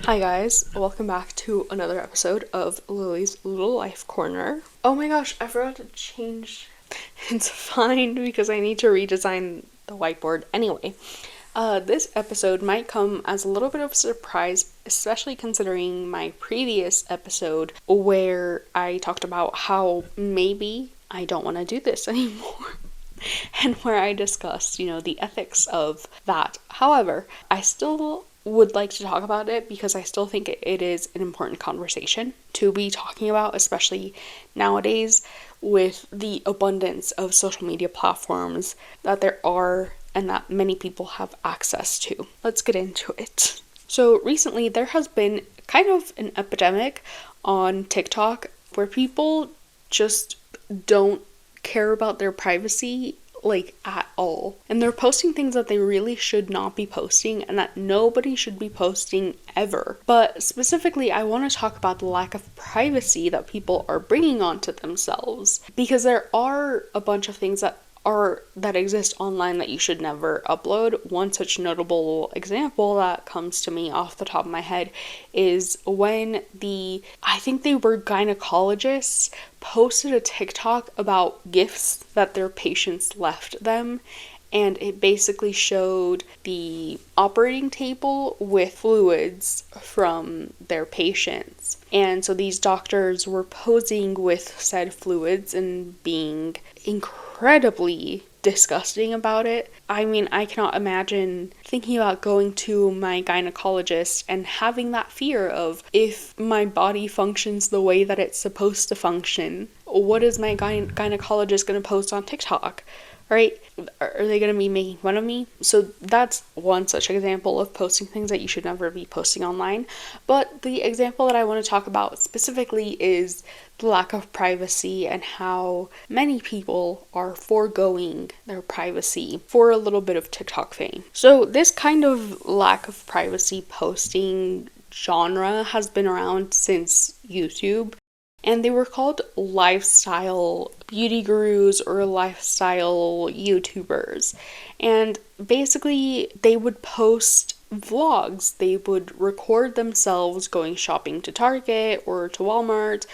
Hi guys, welcome back to another episode of Lily's Little Life Corner. Oh my gosh, I forgot to change. It's fine because I need to redesign the whiteboard anyway. This episode might come as a little bit of a surprise, especially considering my previous episode where I talked about how maybe I don't want to do this anymore. And where I discussed, the ethics of that. However, I still would like to talk about it because I still think it is an important conversation to be talking about, especially nowadays with the abundance of social media platforms that there are and that many people have access to. Let's get into it. So recently there has been kind of an epidemic on TikTok where people just don't care about their privacy at all. And they're posting things that they really should not be posting and that nobody should be posting ever. But specifically, I want to talk about the lack of privacy that people are bringing onto themselves, because there are a bunch of things that exist online that you should never upload. One such notable example that comes to me off the top of my head is when I think they were gynecologists, posted a TikTok about gifts that their patients left them. And it basically showed the operating table with fluids from their patients. And so these doctors were posing with said fluids and being incredibly disgusting about it. I mean, I cannot imagine thinking about going to my gynecologist and having that fear of, if my body functions the way that it's supposed to function, what is my gynecologist going to post on TikTok? Right? Are they going to be making fun of me? So that's one such example of posting things that you should never be posting online. But the example that I want to talk about specifically is the lack of privacy and how many people are foregoing their privacy for a little bit of TikTok fame. So this kind of lack of privacy posting genre has been around since YouTube. And they were called lifestyle beauty gurus or lifestyle YouTubers. And basically, they would post vlogs. They would record themselves going shopping to Target or to Walmart.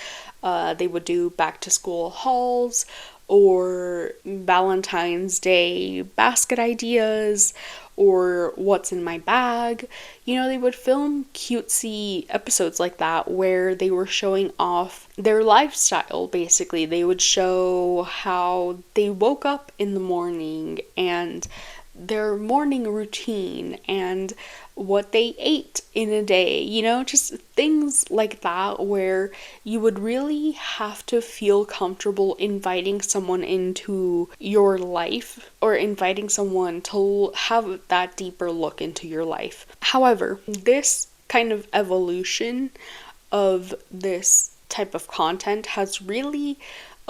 They would do back to school hauls or Valentine's Day basket ideas, or what's in my bag. They would film cutesy episodes like that where they were showing off their lifestyle, basically. They would show how they woke up in the morning and their morning routine and what they ate in a day, just things like that where you would really have to feel comfortable inviting someone into your life or inviting someone to have that deeper look into your life. However, this kind of evolution of this type of content has really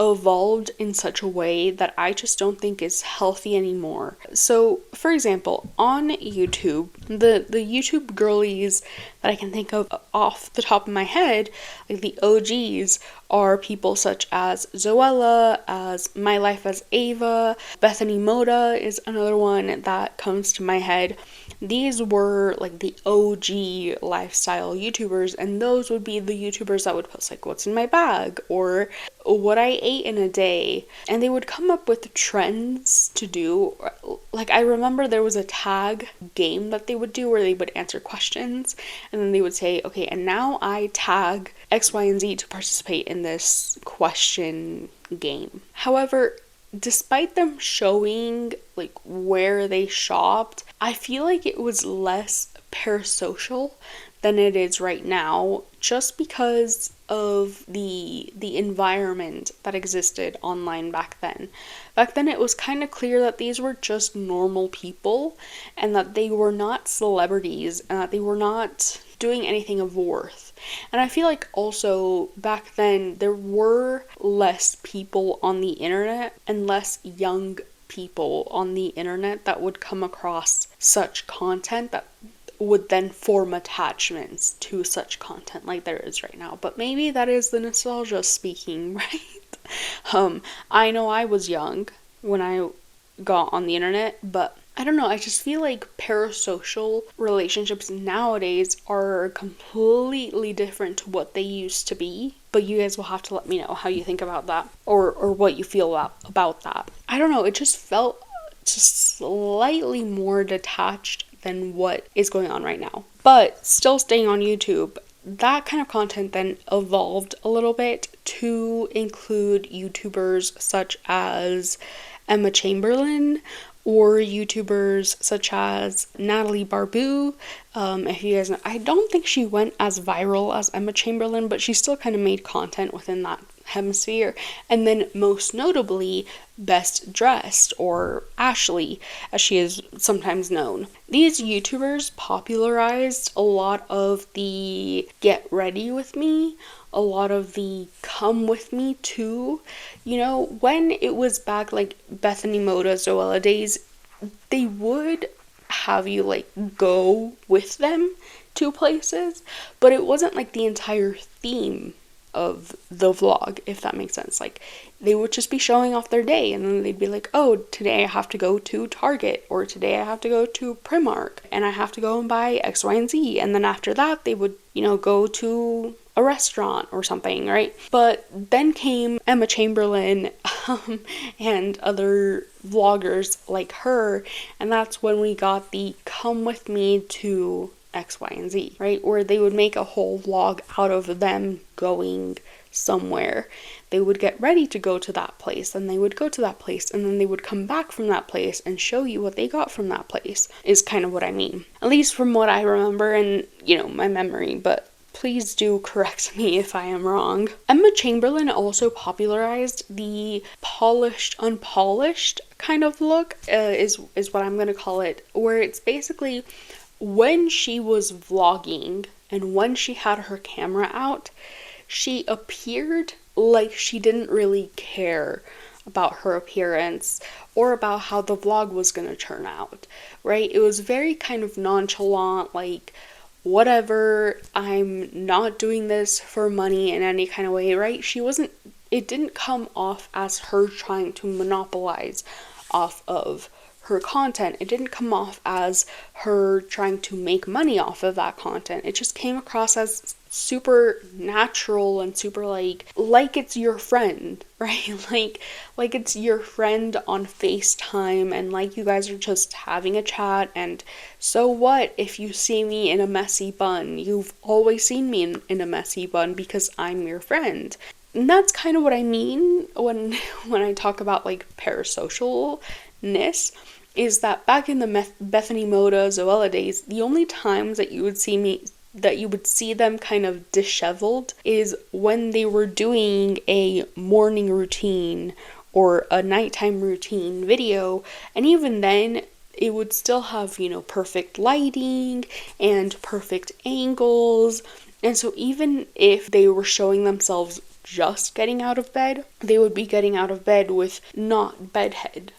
evolved in such a way that I just don't think is healthy anymore. So, for example, on YouTube, the YouTube girlies that I can think of off the top of my head, like the OGs, are people such as Zoella, as My Life as Ava, Bethany Moda is another one that comes to my head. These were like the OG lifestyle YouTubers, and those would be the YouTubers that would post like what's in my bag or what I ate in a day, and they would come up with trends to do. Like, I remember there was a tag game that they would do where they would answer questions, and then they would say, okay, and now I tag X, Y, and Z to participate in this question game. However, despite them showing like where they shopped, I feel like it was less parasocial than it is right now, just because of the environment that existed online back then. Back then it was kind of clear that these were just normal people and that they were not celebrities and that they were not doing anything of worth. And I feel like also back then there were less people on the internet and less young people on the internet that would come across such content that would then form attachments to such content like there is right now. But maybe that is the nostalgia speaking, right? I know I was young when I got on the internet, but I don't know, I just feel like parasocial relationships nowadays are completely different to what they used to be. But you guys will have to let me know how you think about that, or what you feel about that. I don't know, it just felt just slightly more detached than what is going on right now. But still staying on YouTube, that kind of content then evolved a little bit to include YouTubers such as Emma Chamberlain, or YouTubers such as Natalie Barbu. If you guys know, I don't think she went as viral as Emma Chamberlain, but she still kind of made content within that hemisphere. And then most notably, Best Dressed, or Ashley, as she is sometimes known. These YouTubers popularized a lot of the get ready with me, a lot of the come with me too. You know, when it was back like Bethany Moda, Zoella days, they would have you like go with them to places, but it wasn't like the entire theme of the vlog, if that makes sense. Like, they would just be showing off their day, and then they'd be like, oh, today I have to go to Target, or today I have to go to Primark, and I have to go and buy X, Y, and Z. And then after that, they would, you know, go to a restaurant or something, right? But then came Emma Chamberlain and other vloggers like her, and that's when we got the come with me to X, Y, and Z, right? Where they would make a whole vlog out of them going somewhere. They would get ready to go to that place, and they would go to that place, and then they would come back from that place and show you what they got from that place, is kind of what I mean. At least from what I remember and, you know, my memory, but please do correct me if I am wrong. Emma Chamberlain also popularized the polished, unpolished kind of look, is what I'm going to call it, where it's basically when she was vlogging and when she had her camera out, she appeared like she didn't really care about her appearance or about how the vlog was going to turn out, right? It was very kind of nonchalant, like, whatever, I'm not doing this for money in any kind of way, right? It didn't come off as her trying to monopolize off of her content. It didn't come off as her trying to make money off of that content. It just came across as super natural and super like it's your friend, right? like it's your friend on FaceTime, and like you guys are just having a chat, and so what if you see me in a messy bun? You've always seen me in a messy bun because I'm your friend. And that's kind of what I mean when I talk about like parasocialness, is that back in the Bethany Moda, Zoella days, the only times that you would see them kind of disheveled is when they were doing a morning routine or a nighttime routine video, and even then it would still have, you know, perfect lighting and perfect angles. And so even if they were showing themselves just getting out of bed, they would be getting out of bed with not bedhead.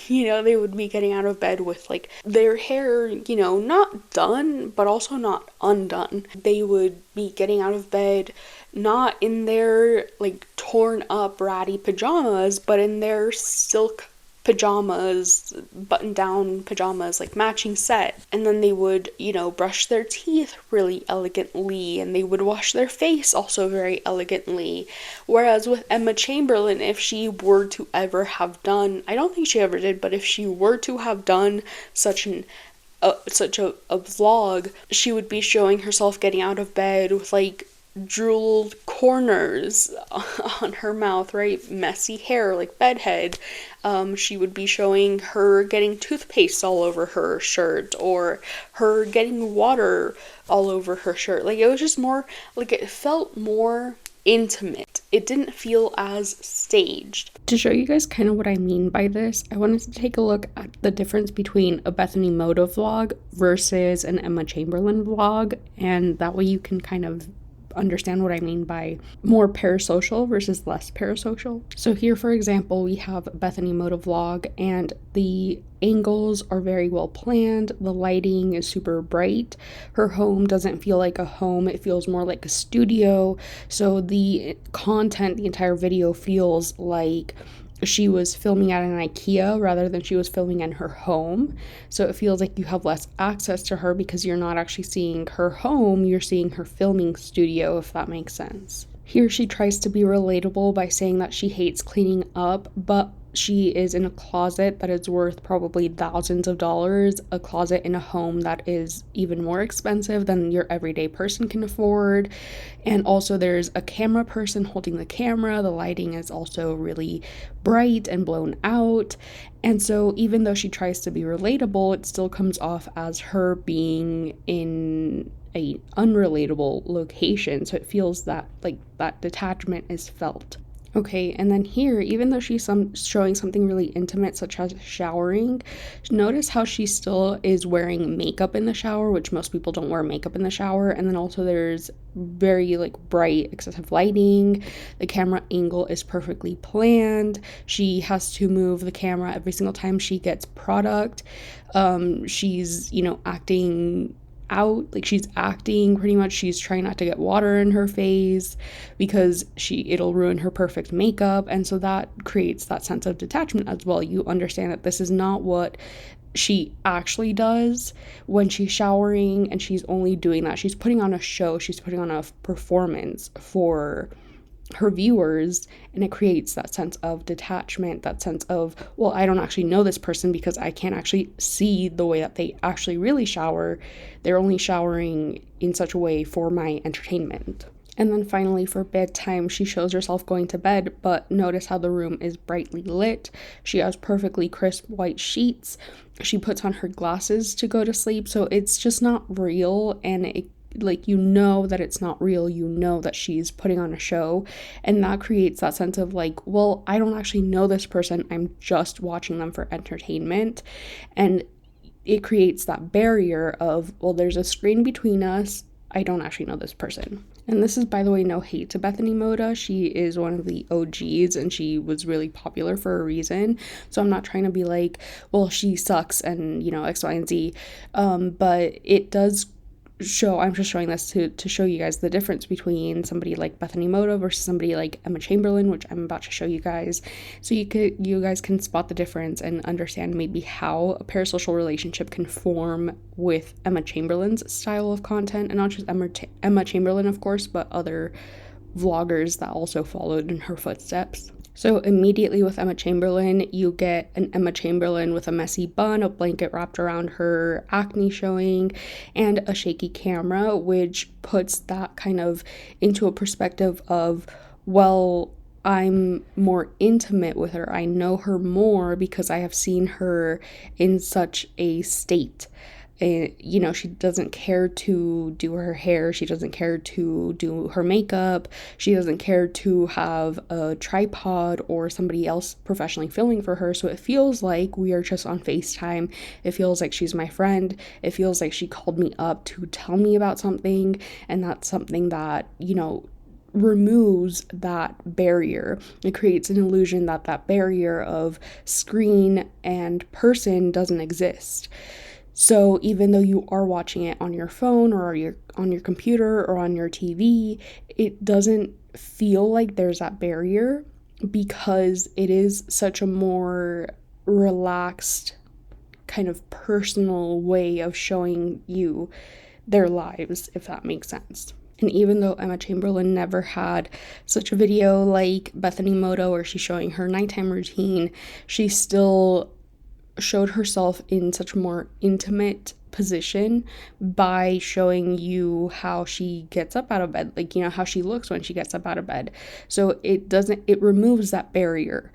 You know, they would be getting out of bed with like their hair, you know, not done, but also not undone. They would be getting out of bed not in their like torn up ratty pajamas, but in their silk pajamas, button down pajamas, like matching set. And then they would, you know, brush their teeth really elegantly, and they would wash their face also very elegantly. Whereas with Emma Chamberlain, if she were to ever have done, I don't think she ever did, but if she were to have done such a vlog, she would be showing herself getting out of bed with like drooled corners on her mouth, right? Messy hair, like bedhead. She would be showing her getting toothpaste all over her shirt, or her getting water all over her shirt. Like, it was just more, like, it felt more intimate. It didn't feel as staged. To show you guys kind of what I mean by this, I wanted to take a look at the difference between a Bethany Moda vlog versus an Emma Chamberlain vlog, and that way you can kind of understand what I mean by more parasocial versus less parasocial. So here, for example, we have Bethany Moda vlog, and the angles are very well planned. The lighting is super bright. Her home doesn't feel like a home. It feels more like a studio. So the content, the entire video feels like she was filming at an IKEA rather than she was filming in her home. So it feels like you have less access to her because you're not actually seeing her home, you're seeing her filming studio, if that makes sense. Here she tries to be relatable by saying that she hates cleaning up, but she is in a closet that is worth probably thousands of dollars, a closet in a home that is even more expensive than your everyday person can afford. And also there's a camera person holding the camera. The lighting is also really bright and blown out. And so even though she tries to be relatable, it still comes off as her being in a unrelatable location. So it feels that like that detachment is felt. Okay, and then here, even though she's showing something really intimate, such as showering, notice how she still is wearing makeup in the shower, which most people don't wear makeup in the shower. And then also there's very like bright, excessive lighting. The camera angle is perfectly planned. She has to move the camera every single time she gets product. She's, acting out, like she's acting pretty much. She's trying not to get water in her face because it'll ruin her perfect makeup, and so that creates that sense of detachment as well. You understand that this is not what she actually does when she's showering, and she's only doing that. She's putting on a show, she's putting on a performance for her viewers, and it creates that sense of detachment, that sense of, well, I don't actually know this person because I can't actually see the way that they actually really shower. They're only showering in such a way for my entertainment. And then finally, for bedtime, she shows herself going to bed, but notice how the room is brightly lit. She has perfectly crisp white sheets. She puts on her glasses to go to sleep, so it's just not real, and that it's not real. That she's putting on a show, and that creates that sense of like, well, I don't actually know this person, I'm just watching them for entertainment. And it creates that barrier of, well, there's a screen between us, I don't actually know this person. And this is, by the way, no hate to Bethany Moda. She is one of the OGs, and she was really popular for a reason. So I'm not trying to be like, well, she sucks and, X, Y, and Z. But it does show, I'm just showing this to show you guys the difference between somebody like Bethany Moda versus somebody like Emma Chamberlain, which I'm about to show you guys, so you guys can spot the difference and understand maybe how a parasocial relationship can form with Emma Chamberlain's style of content, and not just Emma Chamberlain, of course, but other vloggers that also followed in her footsteps. So immediately with Emma Chamberlain, you get an Emma Chamberlain with a messy bun, a blanket wrapped around her acne showing, and a shaky camera, which puts that kind of into a perspective of, well, I'm more intimate with her. I know her more because I have seen her in such a state. She doesn't care to do her hair. She doesn't care to do her makeup. She doesn't care to have a tripod or somebody else professionally filming for her. So it feels like we are just on FaceTime. It feels like she's my friend. It feels like she called me up to tell me about something. And that's something that, removes that barrier. It creates an illusion that that barrier of screen and person doesn't exist. So even though you are watching it on your phone or on your computer or on your TV, it doesn't feel like there's that barrier because it is such a more relaxed, kind of personal way of showing you their lives, if that makes sense. And even though Emma Chamberlain never had such a video like Bethany Moda where she's showing her nighttime routine, she still showed herself in such a more intimate position by showing you how she gets up out of bed, how she looks when she gets up out of bed. So it removes that barrier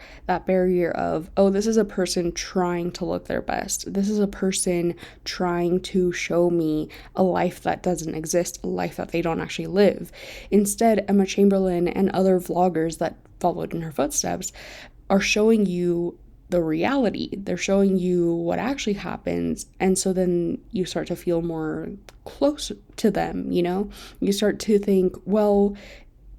of, oh, this is a person trying to look their best. This is a person trying to show me a life that doesn't exist, a life that they don't actually live. Instead, Emma Chamberlain and other vloggers that followed in her footsteps are showing you the reality. They're showing you what actually happens, and so then you start to feel more close to them. You start to think, well,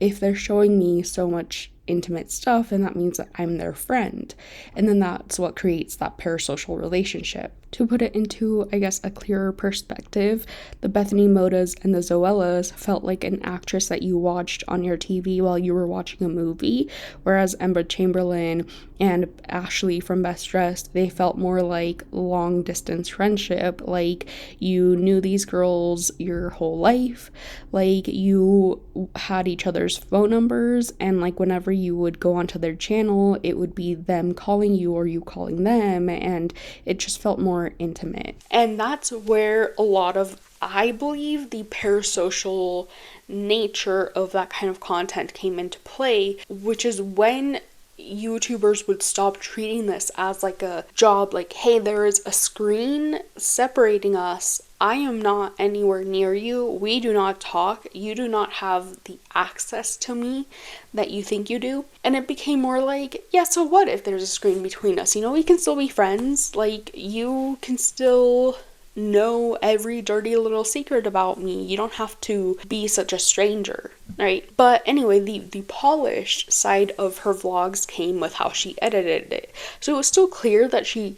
if they're showing me so much intimate stuff, and that means that I'm their friend. And then that's what creates that parasocial relationship. To put it into, I guess, a clearer perspective, the Bethany Motas and the Zoellas felt like an actress that you watched on your TV while you were watching a movie, whereas Emma Chamberlain and Ashley from Best Dressed, they felt more like long distance friendship. Like, you knew these girls your whole life, like you had each other's phone numbers, and like whenever you would go onto their channel, it would be them calling you or you calling them, and it just felt more intimate. And that's where a lot of, I believe, the parasocial nature of that kind of content came into play, which is when YouTubers would stop treating this as like a job, like, hey, there is a screen separating us. I am not anywhere near you. We do not talk. You do not have the access to me that you think you do. And it became more like, yeah, so what if there's a screen between us? You know, we can still be friends. Like, you can still know every dirty little secret about me. You don't have to be such a stranger, right? But anyway, the polished side of her vlogs came with how she edited it. So it was still clear that she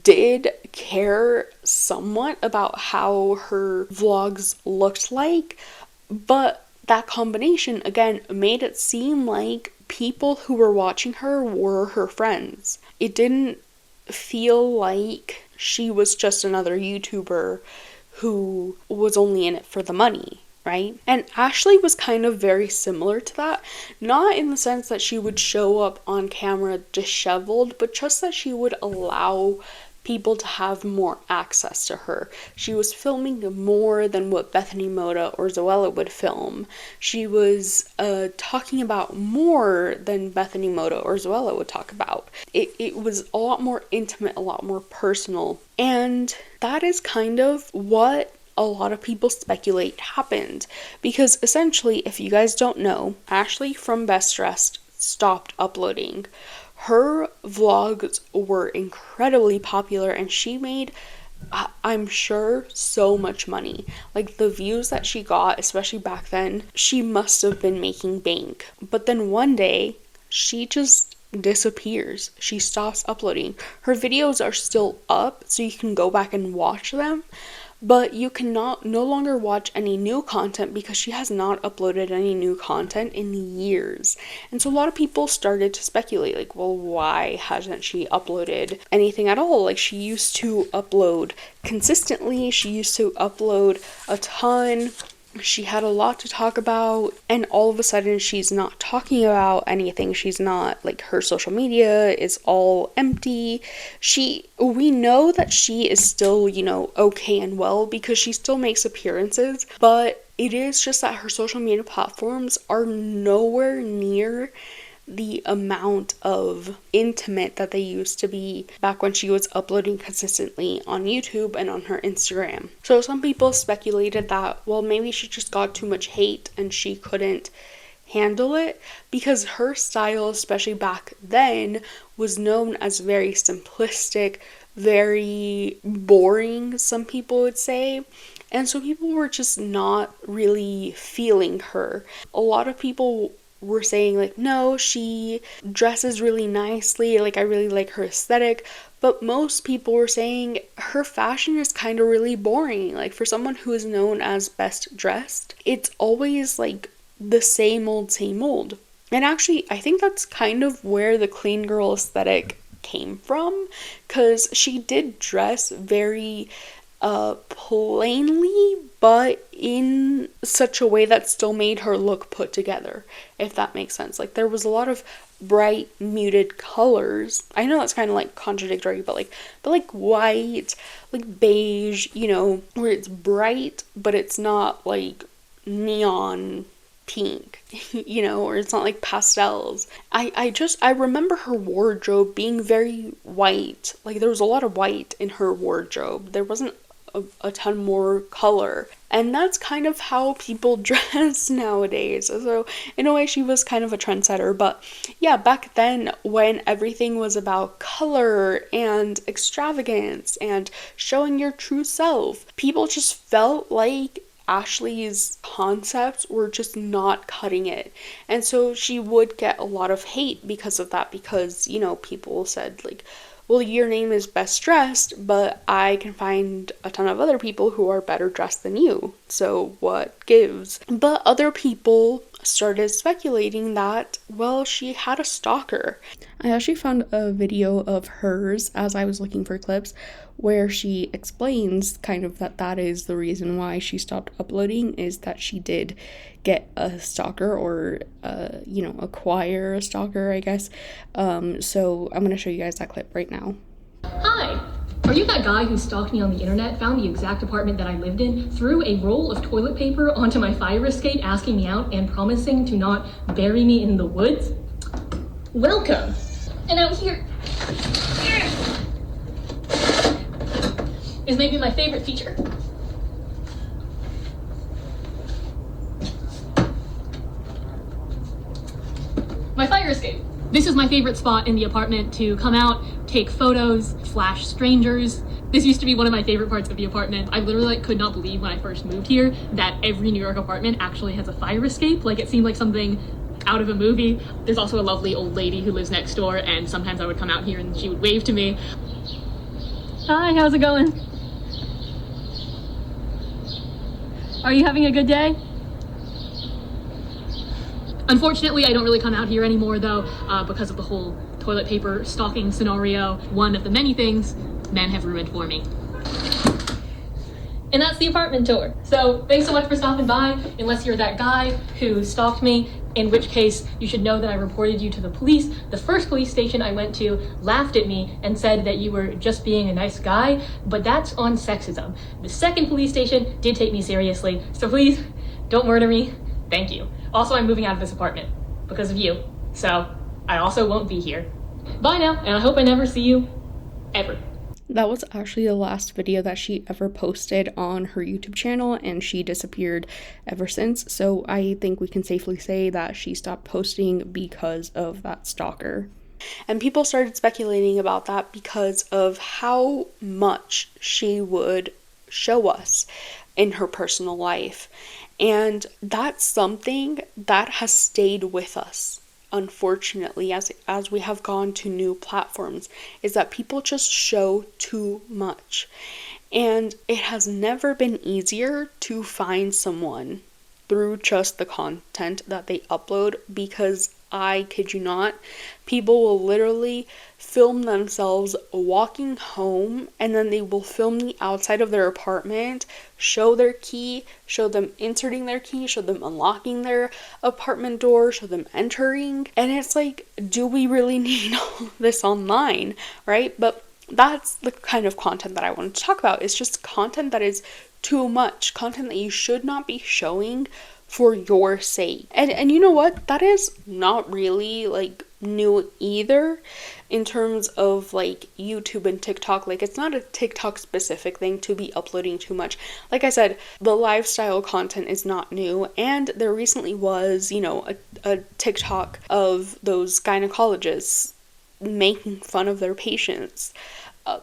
did care somewhat about how her vlogs looked like, but that combination, again, made it seem like people who were watching her were her friends. It didn't feel like she was just another YouTuber who was only in it for the money, right? And Ashley was kind of very similar to that, not in the sense that she would show up on camera disheveled, but just that she would allow people to have more access to her. She was filming more than what Bethany Mota or Zoella would film. She was talking about more than Bethany Mota or Zoella would talk about. It was a lot more intimate, a lot more personal. And that is kind of what a lot of people speculate happened. Because essentially, if you guys don't know, Ashley from Best Dressed stopped uploading. Her vlogs were incredibly popular, and she made, I'm sure, so much money. Like, the views that she got, especially back then, she must have been making bank. But then one day, she just disappears. She stops uploading. Her videos are still up, so you can go back and watch them, but you cannot no longer watch any new content because she has not uploaded any new content in years. And so a lot of people started to speculate, like, well, why hasn't she uploaded anything at all? Like, she used to upload consistently, she used to upload a ton, she had a lot to talk about, and all of a sudden she's not talking about anything. She's not, like, her social media is all empty. We know that she is still, you know, okay and well because she still makes appearances, but it is just that her social media platforms are nowhere near the amount of intimate that they used to be back when she was uploading consistently on YouTube and on her Instagram. So some people speculated that, well, maybe she just got too much hate and she couldn't handle it, because her style, especially back then, was known as very simplistic, very boring, some people would say. And so people were just not really feeling her. A lot of people were saying, like, no, she dresses really nicely, like, I really like her aesthetic, but most people were saying her fashion is kind of really boring. Like, for someone who is known as Best Dressed, it's always like the same old. And actually, I think that's kind of where the clean girl aesthetic came from, because she did dress very plainly, but in such a way that still made her look put together, if that makes sense. Like, there was a lot of bright, muted colors. I know that's kind of like contradictory, but like white, like beige, you know, where it's bright, but it's not like neon pink, you know, or it's not like pastels. I remember her wardrobe being very white. Like, there was a lot of white in her wardrobe. There wasn't a ton more color, and that's kind of how people dress nowadays. So in a way, she was kind of a trendsetter. But yeah, back then, when everything was about color and extravagance and showing your true self, people just felt like Ashley's concepts were just not cutting it. And so she would get a lot of hate because of that, because, you know, people said, like, well, your name is best dressed, but I can find a ton of other people who are better dressed than you. So what gives? But other people started speculating that, well, she had a stalker. I actually found a video of hers as I was looking for clips where she explains kind of that is the reason why she stopped uploading, is that she did get a stalker, or acquire a stalker, I guess. So I'm gonna show you guys that clip right now. Hi! Are you that guy who stalked me on the internet, found the exact apartment that I lived in, threw a roll of toilet paper onto my fire escape asking me out and promising to not bury me in the woods? Welcome! And out here is maybe my favorite feature. My fire escape. This is my favorite spot in the apartment to come out, take photos, flash strangers. This used to be one of my favorite parts of the apartment. I literally could not believe when I first moved here that every New York apartment actually has a fire escape. Like, it seemed like something out of a movie. There's also a lovely old lady who lives next door, and sometimes I would come out here and she would wave to me. Hi, how's it going? Are you having a good day? Unfortunately, I don't really come out here anymore though, because of the whole toilet paper stalking scenario. One of the many things men have ruined for me. And that's the apartment tour. So thanks so much for stopping by, unless you're that guy who stalked me, in which case you should know that I reported you to the police. The first police station I went to laughed at me and said that you were just being a nice guy, but that's on sexism. The second police station did take me seriously, so please don't murder me. Thank you. Also, I'm moving out of this apartment because of you, so I also won't be here. Bye now, and I hope I never see you, ever. That was actually the last video that she ever posted on her YouTube channel, and she disappeared ever since. So I think we can safely say that she stopped posting because of that stalker. And people started speculating about that because of how much she would show us in her personal life. And that's something that has stayed with us, unfortunately, as we have gone to new platforms, is that people just show too much. And it has never been easier to find someone through just the content that they upload, because I kid you not, people will literally film themselves walking home, and then they will film the outside of their apartment, show their key, show them inserting their key, show them unlocking their apartment door, show them entering. And it's like, do we really need all this online, right? But that's the kind of content that I want to talk about. It's just content that is too much, content that you should not be showing for your sake. And you know what? That is not really like new either in terms of like YouTube and TikTok. Like, it's not a TikTok specific thing to be uploading too much. Like I said, the lifestyle content is not new, and there recently was, a TikTok of those gynecologists making fun of their patients.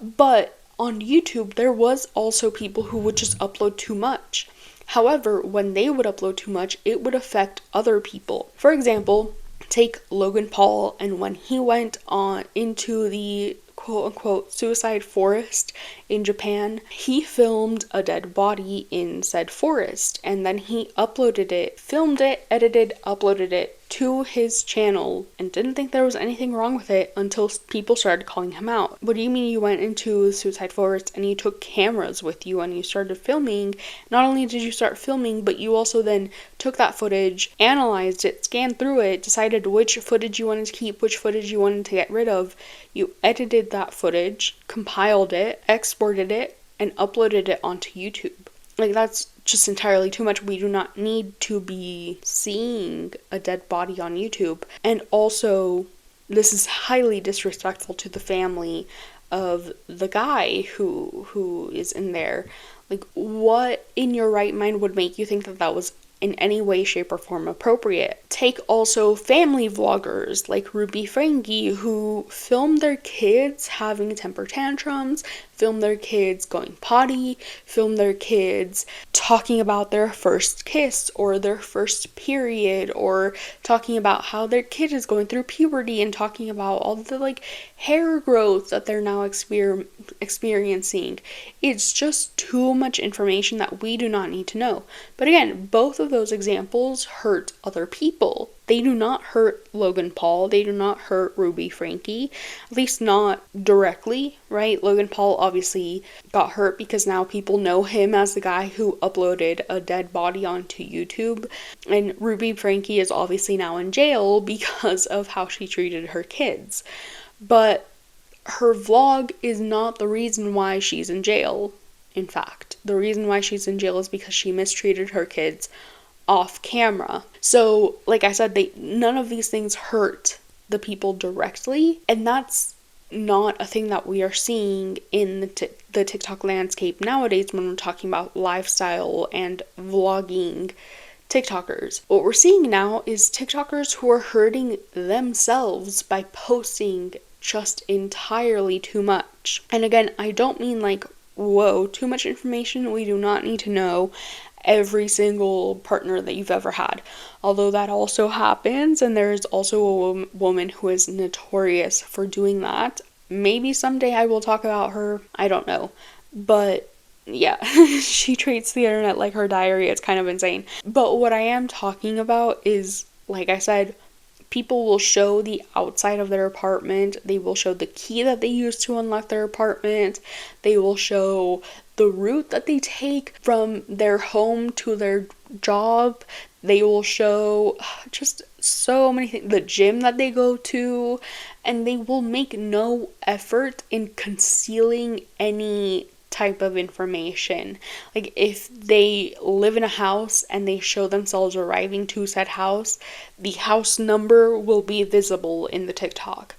But on YouTube, there was also people who would just upload too much. However, when they would upload too much, it would affect other people. For example, take Logan Paul, and when he went on into the quote-unquote suicide forest in Japan, he filmed a dead body in said forest, and then he uploaded it, filmed it, edited, uploaded it to his channel, and didn't think there was anything wrong with it until people started calling him out. What do you mean you went into the suicide forest and you took cameras with you and you started filming? Not only did you start filming, but you also then took that footage, analyzed it, scanned through it, decided which footage you wanted to keep, which footage you wanted to get rid of. You edited that footage, compiled it, exported it, and uploaded it onto YouTube. Like, that's just entirely too much. We do not need to be seeing a dead body on YouTube. And also, this is highly disrespectful to the family of the guy who is in there. Like, what in your right mind would make you think that that was in any way, shape, or form appropriate? Take also family vloggers like Ruby Frankie, who film their kids having temper tantrums, film their kids going potty, film their kids talking about their first kiss or their first period, or talking about how their kid is going through puberty and talking about all the like hair growth that they're now experiencing. It's just too much information that we do not need to know. But again, both of those examples hurt other people. They do not hurt Logan Paul. They do not hurt Ruby Frankie. At least not directly, right? Logan Paul obviously got hurt because now people know him as the guy who uploaded a dead body onto YouTube. And Ruby Frankie is obviously now in jail because of how she treated her kids. But her vlog is not the reason why she's in jail. In fact, the reason why she's in jail is because she mistreated her kids off camera. So, like I said, none of these things hurt the people directly, and that's not a thing that we are seeing in the TikTok landscape nowadays when we're talking about lifestyle and vlogging TikTokers. What we're seeing now is TikTokers who are hurting themselves by posting just entirely too much. And again, I don't mean like, whoa, too much information. We do not need to know every single partner that you've ever had. Although that also happens, and there is also a woman who is notorious for doing that. Maybe someday I will talk about her. I don't know. But yeah, she treats the internet like her diary. It's kind of insane. But what I am talking about is, like I said, people will show the outside of their apartment. They will show the key that they use to unlock their apartment. They will show the route that they take from their home to their job. They will show just so many things. The gym that they go to. And they will make no effort in concealing any type of information. Like if they live in a house and they show themselves arriving to said house, the house number will be visible in the TikTok.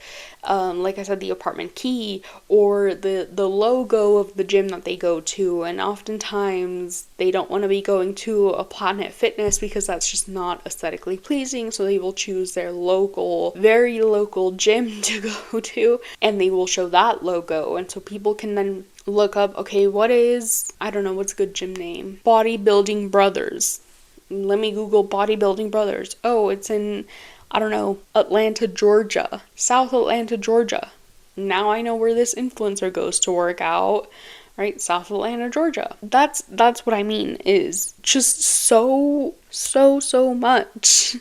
Like I said, the apartment key or the logo of the gym that they go to, and oftentimes they don't want to be going to a Planet Fitness because that's just not aesthetically pleasing, so they will choose their local, very local gym to go to, and they will show that logo, and so people can then look up, okay, what's a good gym name? Bodybuilding Brothers. Let me Google Bodybuilding Brothers. Oh, it's in Atlanta, Georgia. South Atlanta, Georgia. Now I know where this influencer goes to work out, right? South Atlanta, Georgia. That's what I mean, is just so much.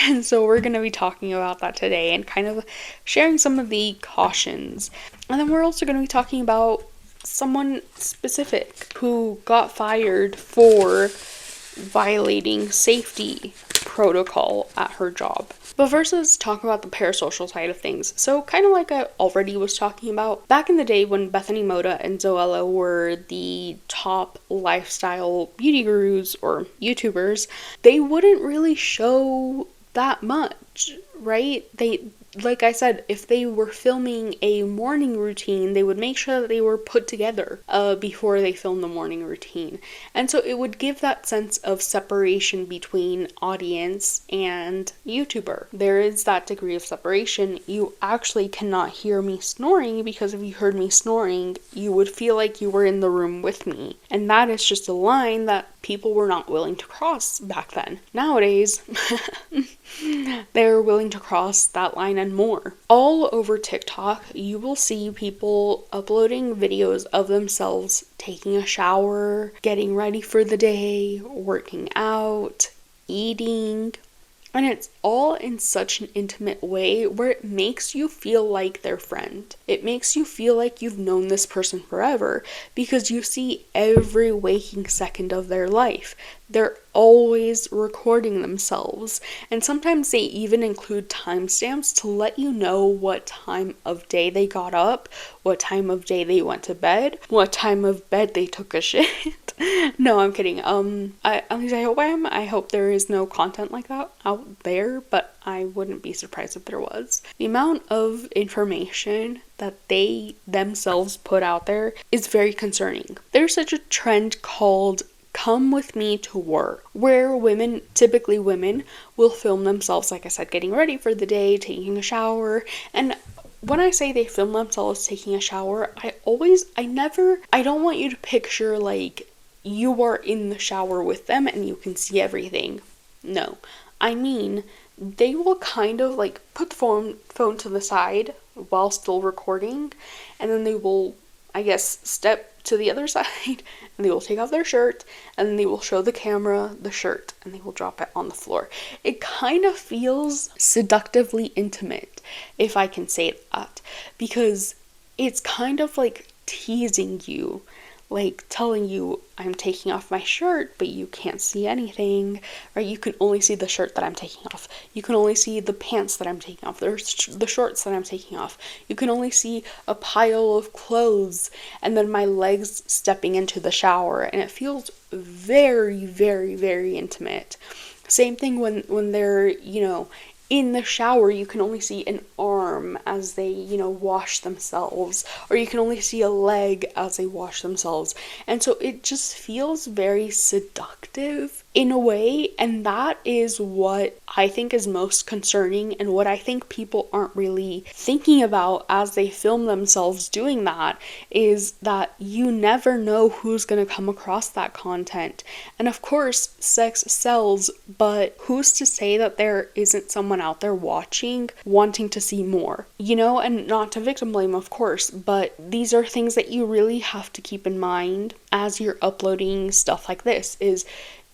And so we're going to be talking about that today and kind of sharing some of the cautions. And then we're also going to be talking about someone specific who got fired for violating safety protocol at her job. But first, let's talk about the parasocial side of things. So kind of like I already was talking about, back in the day when Bethany Moda and Zoella were the top lifestyle beauty gurus or YouTubers, they wouldn't really show that much, right? Like I said, if they were filming a morning routine, they would make sure that they were put together before they filmed the morning routine. And so it would give that sense of separation between audience and YouTuber. There is that degree of separation. You actually cannot hear me snoring, because if you heard me snoring, you would feel like you were in the room with me. And that is just a line that people were not willing to cross back then. Nowadays, they're willing to cross that line and more. All over TikTok, you will see people uploading videos of themselves taking a shower, getting ready for the day, working out, eating. And it's all in such an intimate way where it makes you feel like their friend. It makes you feel like you've known this person forever because you see every waking second of their life. They're always recording themselves, and sometimes they even include timestamps to let you know what time of day they got up, what time of day they went to bed, what time of bed they took a shit. No, I'm kidding. At least I hope I am. I hope there is no content like that out there, but I wouldn't be surprised if there was. The amount of information that they themselves put out there is very concerning. There's such a trend called come with me to work, where typically women, will film themselves, like I said, getting ready for the day, taking a shower, and when I say they film themselves taking a shower, I don't want you to picture like you are in the shower with them and you can see everything. No. I mean, they will kind of like put the phone to the side while still recording, and then they will, I guess, step to the other side and they will take off their shirt and then they will show the camera the shirt and they will drop it on the floor. It kind of feels seductively intimate, if I can say that, because it's kind of like teasing you, like telling you, I'm taking off my shirt, but you can't see anything, right? You can only see the shirt that I'm taking off. You can only see the pants that I'm taking off, the shorts that I'm taking off. You can only see a pile of clothes and then my legs stepping into the shower, and it feels very, very, very intimate. Same thing when they're, in the shower, you can only see an arm as they, wash themselves, or you can only see a leg as they wash themselves. And so it just feels very seductive in a way, and that is what I think is most concerning and what I think people aren't really thinking about as they film themselves doing that, is that you never know who's going to come across that content. And of course, sex sells, but who's to say that there isn't someone out there watching, wanting to see more, and not to victim blame, of course, but these are things that you really have to keep in mind as you're uploading stuff like this, is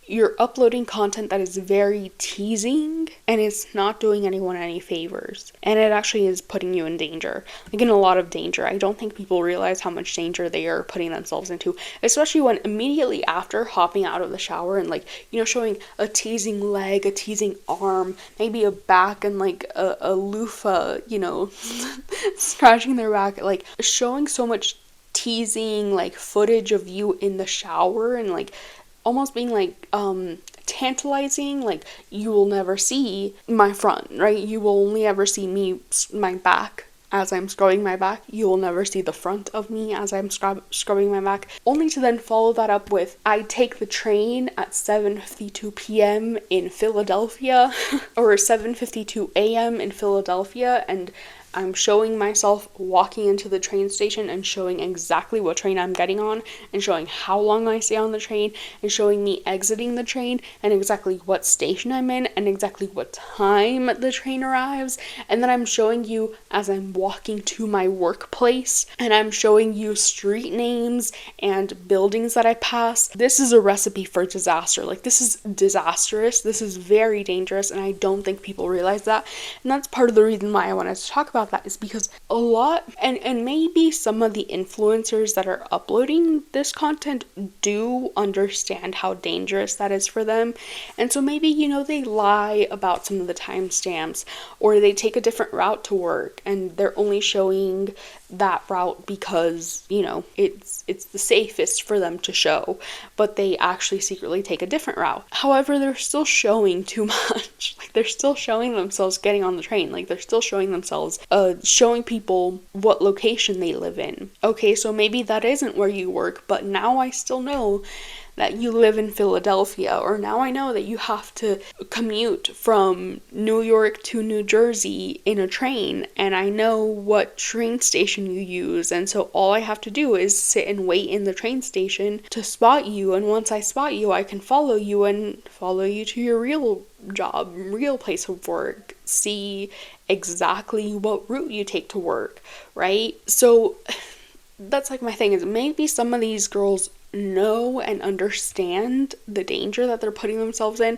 you're uploading content that is very teasing and it's not doing anyone any favors. And it actually is putting you in danger. Like in a lot of danger. I don't think people realize how much danger they are putting themselves into. Especially when immediately after hopping out of the shower and showing a teasing leg, a teasing arm, maybe a back and a loofah, scratching their back. Like showing so much teasing footage of you in the shower and almost being tantalizing, you will never see my front, right? You will only ever see my back as I'm scrubbing my back. You will never see the front of me as I'm scrubbing my back, only to then follow that up with, I take the train at 7:52 p.m. in Philadelphia or 7:52 a.m. in Philadelphia, and I'm showing myself walking into the train station and showing exactly what train I'm getting on and showing how long I stay on the train and showing me exiting the train and exactly what station I'm in and exactly what time the train arrives. And then I'm showing you as I'm walking to my workplace and I'm showing you street names and buildings that I pass. This is a recipe for disaster. This is disastrous. This is very dangerous, and I don't think people realize that. And that's part of the reason why I wanted to talk about that, is because a lot, and maybe some of the influencers that are uploading this content do understand how dangerous that is for them, and so maybe they lie about some of the timestamps, or they take a different route to work and they're only showing that route because it's the safest for them to show, but they actually secretly take a different route. However, they're still showing too much. They're still showing themselves getting on the train. They're still showing themselves showing people what location they live in. Okay, so maybe that isn't where you work, but now I still know that you live in Philadelphia, or now I know that you have to commute from New York to New Jersey in a train, and I know what train station you use, and so all I have to do is sit and wait in the train station to spot you, and once I spot you, I can follow you to your real job, real place of work, see exactly what route you take to work, right? So that's my thing, is maybe some of these girls know and understand the danger that they're putting themselves in,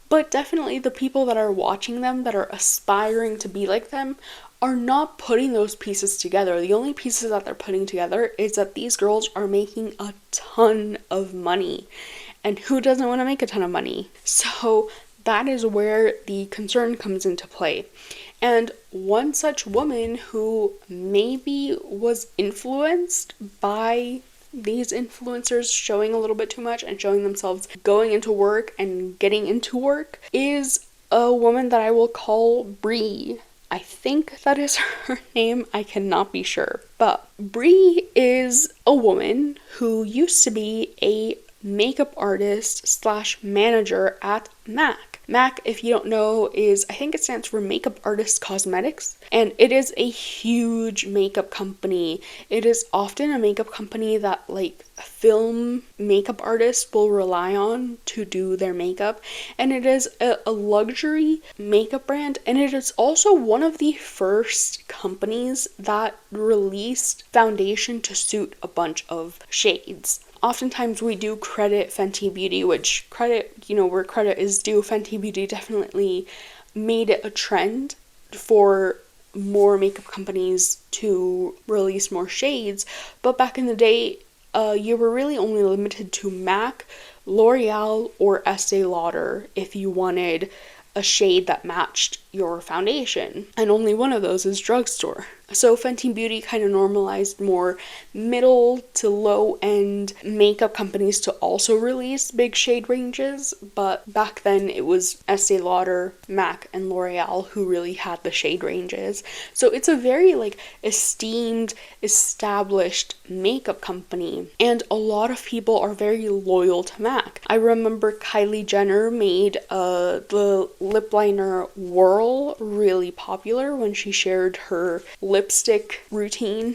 but definitely the people that are watching them, that are aspiring to be like them, are not putting those pieces together. The only pieces that they're putting together is that these girls are making a ton of money, and who doesn't want to make a ton of money? So that is where the concern comes into play. And one such woman who maybe was influenced by these influencers showing a little bit too much and showing themselves going into work and getting into work is a woman that I will call Bree. I think that is her name. I cannot be sure. But Bree is a woman who used to be a makeup artist slash manager at MAC. MAC, if you don't know, I think it stands for Makeup Artist Cosmetics, and it is a huge makeup company. It is often a makeup company that like film makeup artists will rely on to do their makeup, and it is a luxury makeup brand, and it is also one of the first companies that released foundation to suit a bunch of shades. Oftentimes we do credit Fenty Beauty, which where credit is due. Fenty Beauty definitely made it a trend for more makeup companies to release more shades, but back in the day, you were really only limited to MAC, L'Oreal, or Estee Lauder if you wanted a shade that matched your foundation, and only one of those is drugstore. So Fenty Beauty kind of normalized more middle to low end makeup companies to also release big shade ranges, but back then it was Estee Lauder, MAC, and L'Oreal who really had the shade ranges. So it's a very like esteemed, established makeup company, and a lot of people are very loyal to MAC. I remember Kylie Jenner made the lip liner Whirl really popular when she shared her lipstick routine,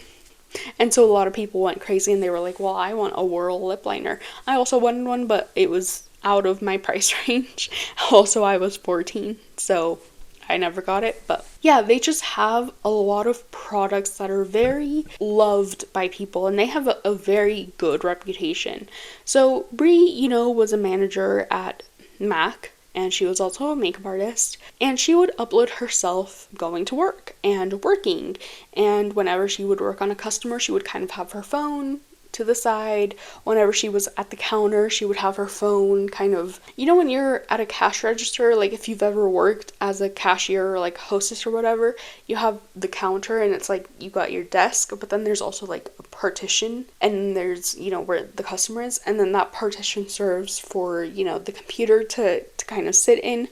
and so a lot of people went crazy and they were like, well, I want a Whirl lip liner. I also wanted one, but it was out of my price range. Also, I was 14, so I never got it. But yeah, they just have a lot of products that are very loved by people, and they have a very good reputation. So Brie, was a manager at MAC, and she was also a makeup artist, and she would upload herself going to work and working, and whenever she would work on a customer, she would kind of have her phone to the side. Whenever she was at the counter, she would have her phone kind of, when you're at a cash register, like if you've ever worked as a cashier or like hostess or whatever, you have the counter and it's like you got your desk, but then there's also like a partition, and there's where the customer is, and then that partition serves for the computer to kind of sit in.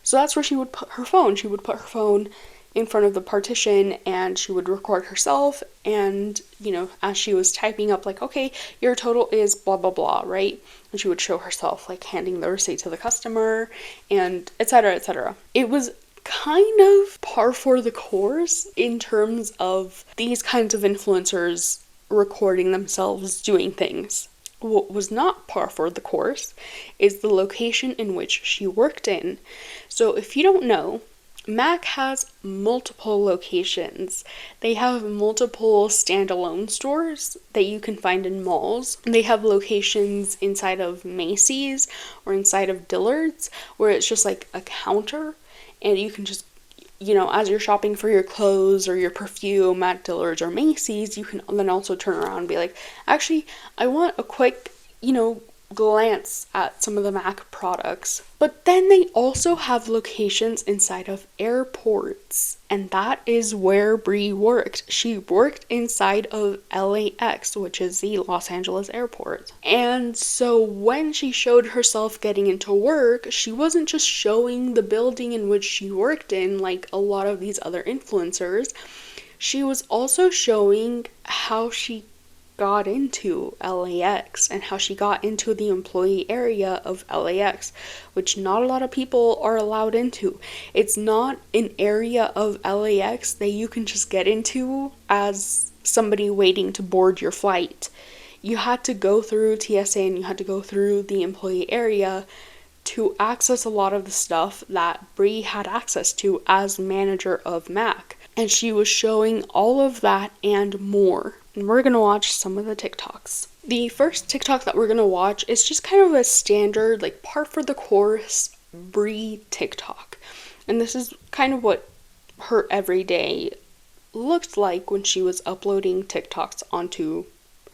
So that's where she would put her phone. She would put her phone in front of the partition, and she would record herself, and as she was typing up like, okay, your total is blah blah blah, right? And she would show herself like handing the receipt to the customer, and etc. etc. It was kind of par for the course in terms of these kinds of influencers recording themselves doing things. What was not par for the course is the location in which she worked in. So if you don't know, MAC has multiple locations. They have multiple standalone stores that you can find in malls. They have locations inside of Macy's or inside of Dillard's where it's just like a counter, and you can just, as you're shopping for your clothes or your perfume at Dillard's or Macy's, you can then also turn around and be like, actually, I want a quick, glance at some of the MAC products. But then they also have locations inside of airports, and that is where Brie worked. She worked inside of LAX, which is the Los Angeles airport. And so when she showed herself getting into work, she wasn't just showing the building in which she worked in like a lot of these other influencers. She was also showing how she got into LAX and how she got into the employee area of LAX, which not a lot of people are allowed into. It's not an area of LAX that you can just get into as somebody waiting to board your flight. You had to go through TSA and you had to go through the employee area to access a lot of the stuff that Brie had access to as manager of MAC. And she was showing all of that and more. And we're going to watch some of the TikToks. The first TikTok that we're going to watch is just kind of a standard, like par for the course Brie TikTok. And this is kind of what her everyday looked like when she was uploading TikToks onto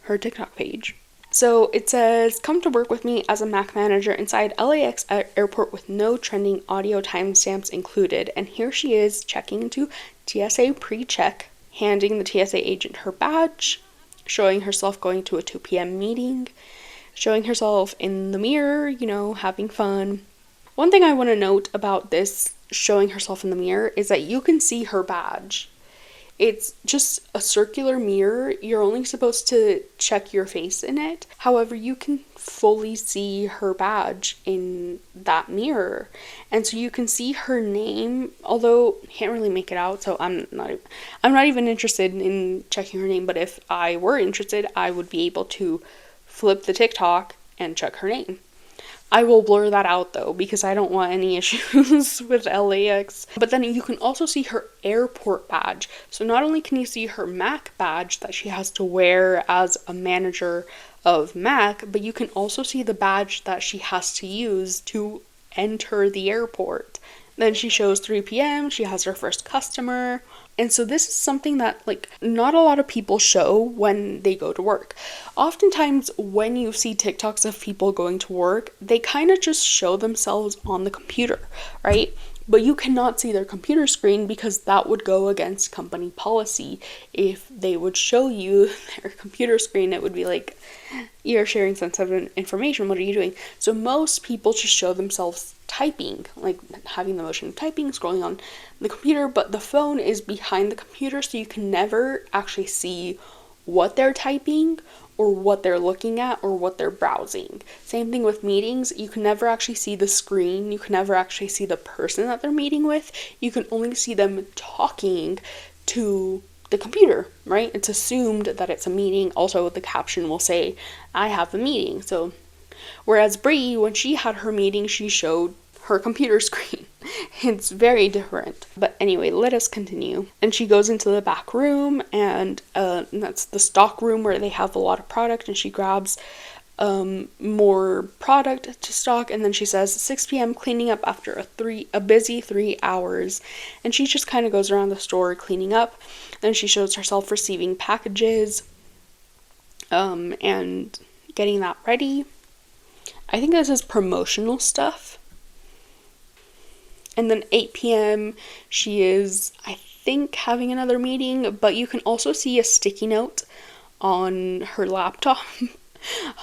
her TikTok page. So it says, come to work with me as a MAC manager inside LAX airport with no trending audio timestamps included. And here she is checking into TSA pre-check, handing the TSA agent her badge, showing herself going to a 2 p.m. meeting, showing herself in the mirror, having fun. One thing I want to note about this showing herself in the mirror is that you can see her badge. It's just a circular mirror. You're only supposed to check your face in it. However, you can fully see her badge in that mirror. And so you can see her name, although I can't really make it out, so I'm not even interested in checking her name, but if I were interested, I would be able to flip the TikTok and check her name. I will blur that out though, because I don't want any issues with LAX. But then you can also see her airport badge. So not only can you see her MAC badge that she has to wear as a manager of MAC, but you can also see the badge that she has to use to enter the airport. Then she shows 3 p.m., she has her first customer. And so this is something that, like, not a lot of people show when they go to work. Oftentimes, when you see TikToks of people going to work, they kind of just show themselves on the computer, right? But you cannot see their computer screen because that would go against company policy. If they would show you their computer screen, it would be like, you're sharing sensitive information, what are you doing? So most people just show themselves typing, like having the motion of typing, scrolling on the computer, but the phone is behind the computer, so you can never actually see what they're typing or what they're looking at or what they're browsing. Same thing with meetings. You can never actually see the screen. You can never actually see the person that they're meeting with. You can only see them talking to the computer, right? It's assumed that it's a meeting. Also, the caption will say, I have a meeting. So, whereas Brie, when she had her meeting, she showed her computer screen. It's very different. But anyway, let us continue. And she goes into the back room, and that's the stock room where they have a lot of product, and she grabs more product to stock, and then she says 6 p.m. cleaning up after a busy 3 hours. And she just kind of goes around the store cleaning up. Then she shows herself receiving packages and getting that ready. I think this is promotional stuff. And then 8 p.m. she is, I think, having another meeting, but you can also see a sticky note on her laptop.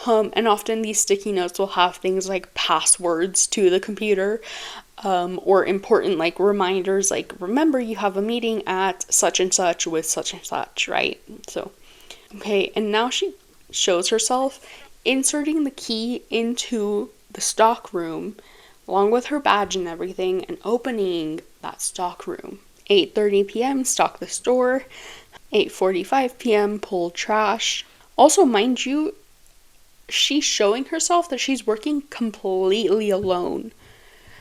And often these sticky notes will have things like passwords to the computer, or important like reminders, like remember you have a meeting at such and such with such and such, right? So, okay, and now she shows herself inserting the key into the stock room along with her badge and everything, and opening that stock room. 8:30 p.m. stock the store. 8:45 p.m. pull trash. Also, mind you, she's showing herself that she's working completely alone.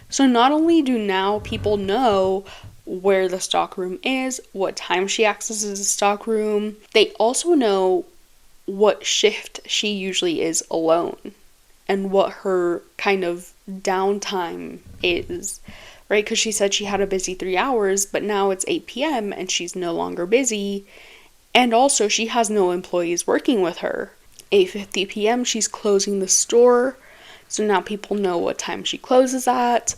So not only do now people know where the stock room is, what time she accesses the stock room, they also know what shift she usually is alone and what her kind of downtime is, right? Because she said she had a busy 3 hours, but now it's 8 p.m. and she's no longer busy. And also she has no employees working with her. 8:50 p.m. she's closing the store, so now people know what time she closes at.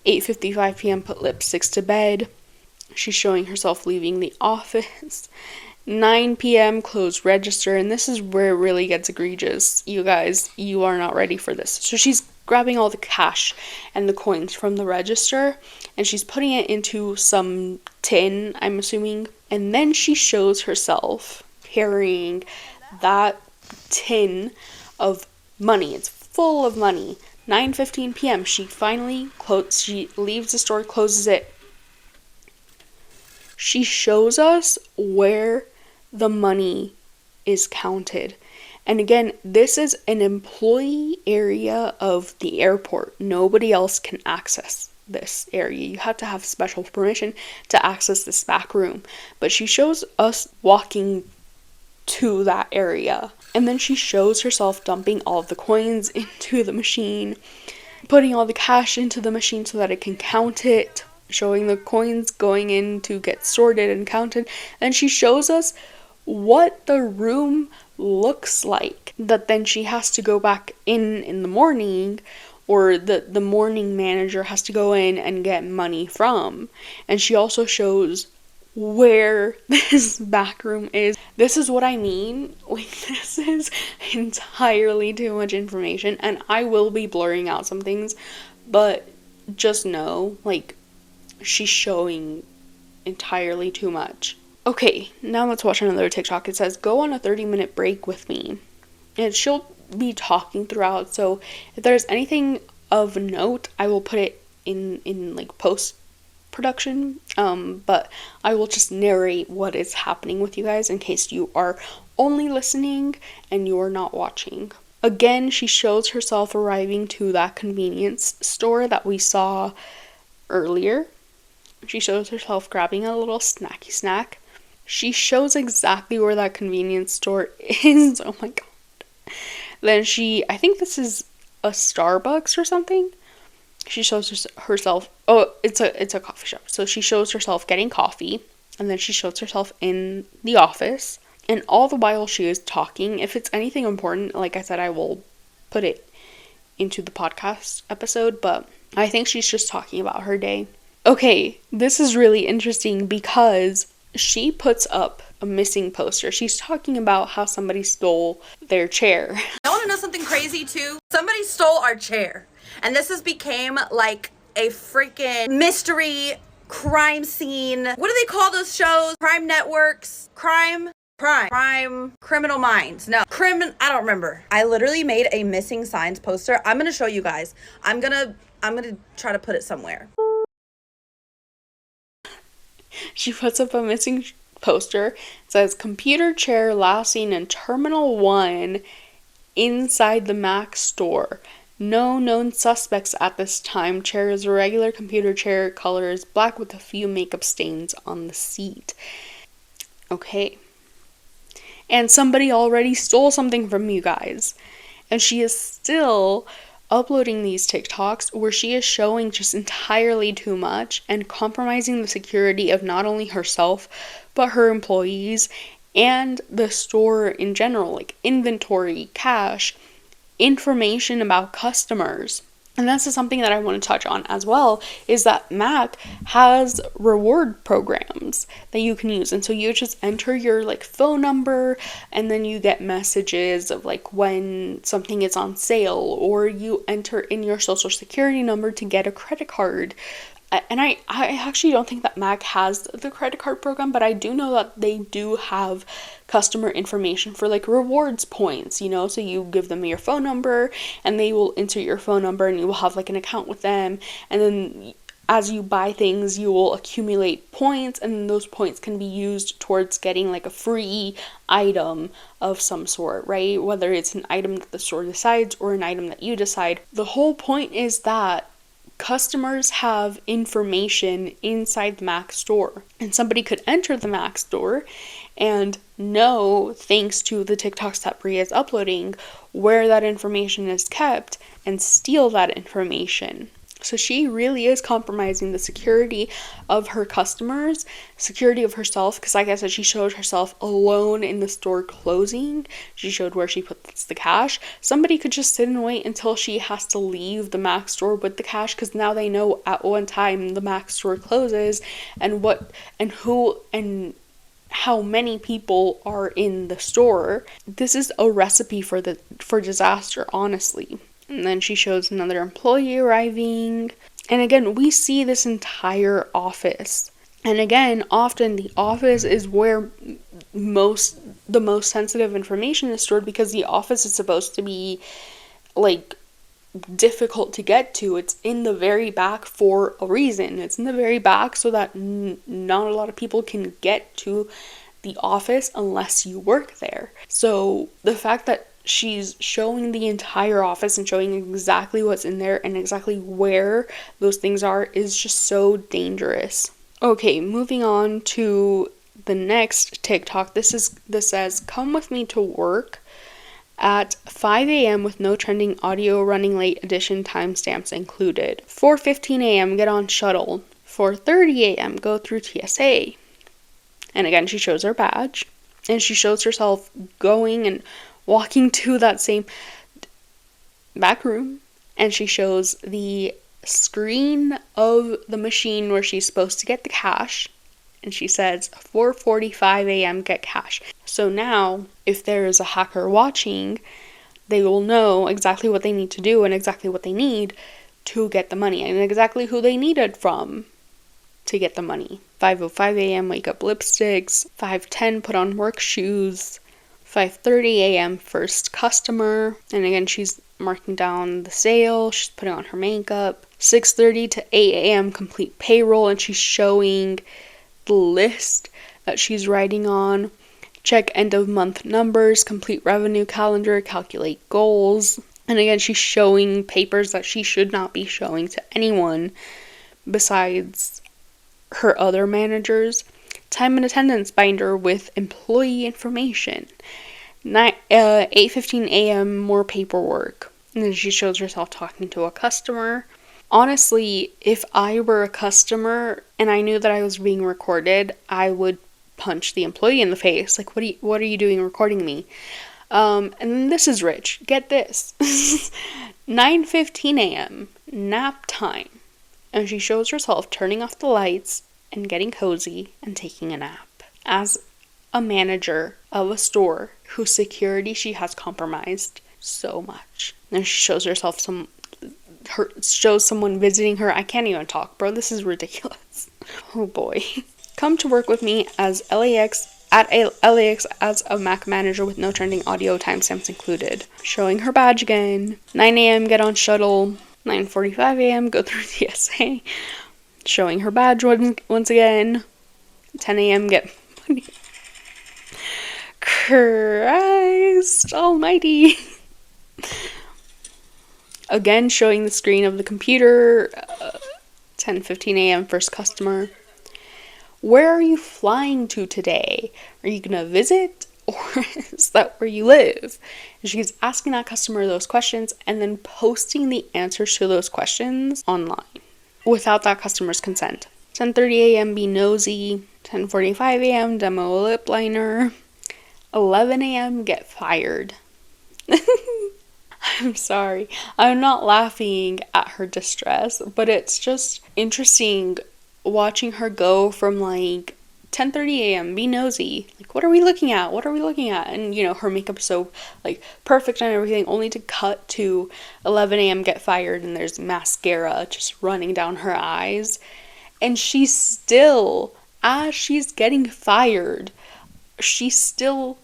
8:55 p.m. put lipsticks to bed. She's showing herself leaving the office. 9 p.m. close register, and this is where it really gets egregious. You guys, you are not ready for this. So she's grabbing all the cash and the coins from the register, and she's putting it into some tin, I'm assuming, and then she shows herself carrying that tin of money. It's full of money. 9:15 p.m. she finally she leaves the store, closes it. She shows us where the money is counted. And again, this is an employee area of the airport. Nobody else can access this area. You have to have special permission to access this back room. But she shows us walking to that area. And then she shows herself dumping all of the coins into the machine, putting all the cash into the machine so that it can count it, showing the coins going in to get sorted and counted. And she shows us what the room looks like, that then she has to go back in the morning, or the morning manager has to go in and get money from. And she also shows where this back room is. This is what I mean. Like, this is entirely too much information, and I will be blurring out some things, but just know, like, she's showing entirely too much. Okay, now let's watch another TikTok. It says, go on a 30-minute break with me. And she'll be talking throughout, so if there's anything of note, I will put it in like post production, but I will just narrate what is happening with you guys in case you are only listening and you're not watching. Again, she shows herself arriving to that convenience store that we saw earlier. She shows herself grabbing a little snacky snack. She shows exactly where that convenience store is. Oh my god. Then I think this is a Starbucks or something. She shows herself, oh, it's a coffee shop. So she shows herself getting coffee, and then she shows herself in the office. And all the while she is talking, if it's anything important, like I said, I will put it into the podcast episode, but I think she's just talking about her day. Okay, this is really interesting because she puts up a missing poster. She's talking about how somebody stole their chair. I want to know something crazy too. Somebody stole our chair. And this has became like a freaking mystery crime scene. What do they call those shows? Crime networks? Crime, criminal minds. No, I don't remember. I literally made a missing signs poster. I'm going to show you guys. I'm going to try to put it somewhere. She puts up a missing poster. It says, computer chair last seen in Terminal 1 inside the Mac store. No known suspects at this time. Chair is a regular computer chair. Color is black with a few makeup stains on the seat. Okay. And somebody already stole something from you guys. And she is still uploading these TikToks where she is showing just entirely too much and compromising the security of not only herself, but her employees and the store in general, like inventory, cash, information about customers. And that's something that I want to touch on as well, is that Mac has reward programs that you can use. And so you just enter your like phone number, and then you get messages of like when something is on sale, or you enter in your social security number to get a credit card. And I actually don't think that Mac has the credit card program, but I do know that they do have customer information for like rewards points, you know, so you give them your phone number and they will enter your phone number and you will have like an account with them. And then as you buy things, you will accumulate points, and then those points can be used towards getting like a free item of some sort, right? Whether it's an item that the store decides or an item that you decide. The whole point is that customers have information inside the Mac store, and somebody could enter the Mac store and know, thanks to the TikToks that Bria is uploading, where that information is kept and steal that information. So she really is compromising the security of her customers, security of herself, because like I said, she showed herself alone in the store closing. She showed where she puts the cash. Somebody could just sit and wait until she has to leave the Mac store with the cash, because now they know at one time the Mac store closes and who and how many people are in the store. This is a recipe for disaster, honestly. And then she shows another employee arriving. And again, we see this entire office. And again, often the office is where the most sensitive information is stored, because the office is supposed to be like difficult to get to. It's in the very back for a reason. It's in the very back so that not a lot of people can get to the office unless you work there. So the fact that she's showing the entire office and showing exactly what's in there and exactly where those things are is just so dangerous. Okay, moving on to the next TikTok. This says, come with me to work at 5 a.m. with no trending audio, running late, edition timestamps included. 4:15 a.m. get on shuttle. 4:30 a.m. go through TSA. And again, she shows her badge, and she shows herself going and walking to that same back room, and she shows the screen of the machine where she's supposed to get the cash, and she says 4:45 a.m. get cash. So now, if there is a hacker watching, they will know exactly what they need to do and exactly what they need to get the money, and exactly who they need it from to get the money. 5:05 a.m. wake up lipsticks. 5:10 put on work shoes. 5:30 a.m. first customer. And again, she's marking down the sale. She's putting on her makeup. 6:30 to 8 a.m. complete payroll, and she's showing the list that she's writing on. Check end of month numbers, complete revenue calendar, calculate goals. And again, she's showing papers that she should not be showing to anyone besides her other managers. Time and attendance binder with employee information. 8:15 a.m. more paperwork. And then she shows herself talking to a customer. Honestly, if I were a customer and I knew that I was being recorded, I would punch the employee in the face. Like, what are you doing recording me? And then this is rich. Get this. 9:15 a.m. nap time. And she shows herself turning off the lights and getting cozy and taking a nap. As a manager of a store whose security she has compromised so much. And she shows herself shows someone visiting her. I can't even talk, bro. This is ridiculous. Oh boy. Come to work with me as LAX as a Mac manager with no trending audio, timestamps included. Showing her badge again. 9 a.m. get on shuttle. 9:45 a.m. go through TSA. Showing her badge once again. 10 a.m. get money. Christ almighty. Again, showing the screen of the computer. 10:15 a.m. first customer. Where are you flying to today? Are you gonna visit, or is that where you live? And she's asking that customer those questions and then posting the answers to those questions online without that customer's consent. 10:30 a.m. be nosy. 10:45 a.m. demo a lip liner. 11 a.m. get fired. I'm sorry. I'm not laughing at her distress, but it's just interesting watching her go from like 10:30 a.m. be nosy. Like, what are we looking at? What are we looking at? And you know, her makeup is so like perfect and everything, only to cut to 11 a.m. get fired and there's mascara just running down her eyes. And she's still, as she's getting fired, she still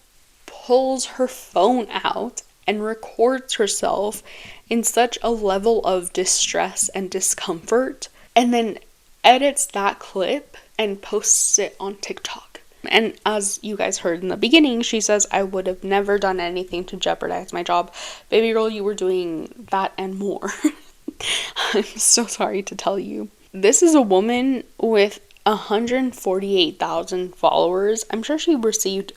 pulls her phone out and records herself in such a level of distress and discomfort, and then edits that clip and posts it on TikTok. And as you guys heard in the beginning, she says, I would have never done anything to jeopardize my job. Baby girl, you were doing that and more. I'm so sorry to tell you. This is a woman with 148,000 followers. I'm sure she received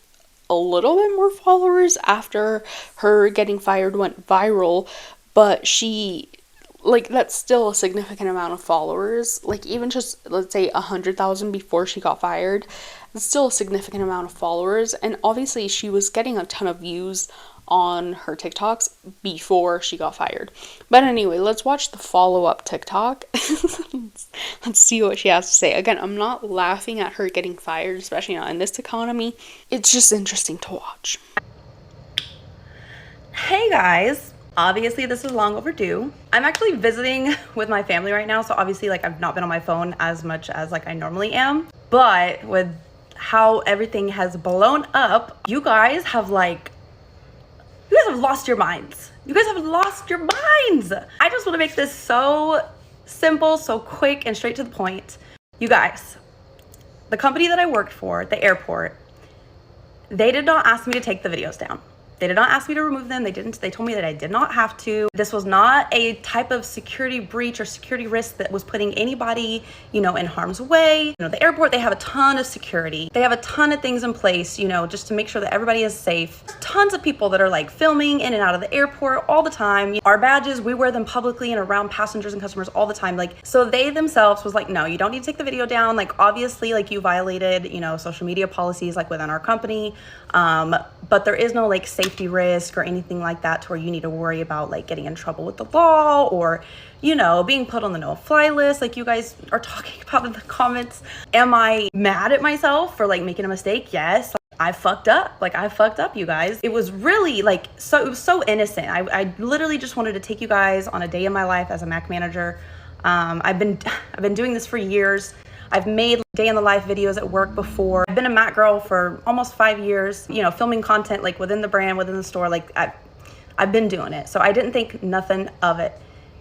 a little bit more followers after her getting fired went viral, but she, like, that's still a significant amount of followers. Like, even just, let's say 100,000 before she got fired, it's still a significant amount of followers. And obviously she was getting a ton of views on her TikToks before she got fired. But anyway, let's watch the follow-up TikTok. Let's see what she has to say. Again, I'm not laughing at her getting fired, especially not in this economy. It's just interesting to watch. Hey guys. Obviously, this is long overdue. I'm actually visiting with my family right now, so obviously, like, I've not been on my phone as much as, like, I normally am. But with how everything has blown up, you guys have lost your minds. You guys have lost your minds. I just want to make this so simple, so quick, and straight to the point. You guys, the company that I worked for, the airport, they did not ask me to take the videos down. They did not ask me to remove them. They told me that I did not have to. This was not a type of security breach or security risk that was putting anybody, you know, in harm's way. You know, the airport, they have a ton of security. They have a ton of things in place, you know, just to make sure that everybody is safe. Tons of people that are like filming in and out of the airport all the time. Our badges, we wear them publicly and around passengers and customers all the time. Like, so they themselves was like, no, you don't need to take the video down. Like, obviously, like, you violated, you know, social media policies, like, within our company. But there is no like safety risk or anything like that to where you need to worry about like getting in trouble with the law or, you know, being put on the no-fly list like you guys are talking about in the comments. Am I mad at myself for like making a mistake? Yes. I fucked up. Like, I fucked up, you guys. It was really like, so it was so innocent. I literally just wanted to take you guys on a day in my life as a Mac manager. I've been doing this for years. I've made day in the life videos at work before. I've been a mat girl for almost 5 years, you know, filming content like within the brand, within the store. Like I've been doing it. So I didn't think nothing of it.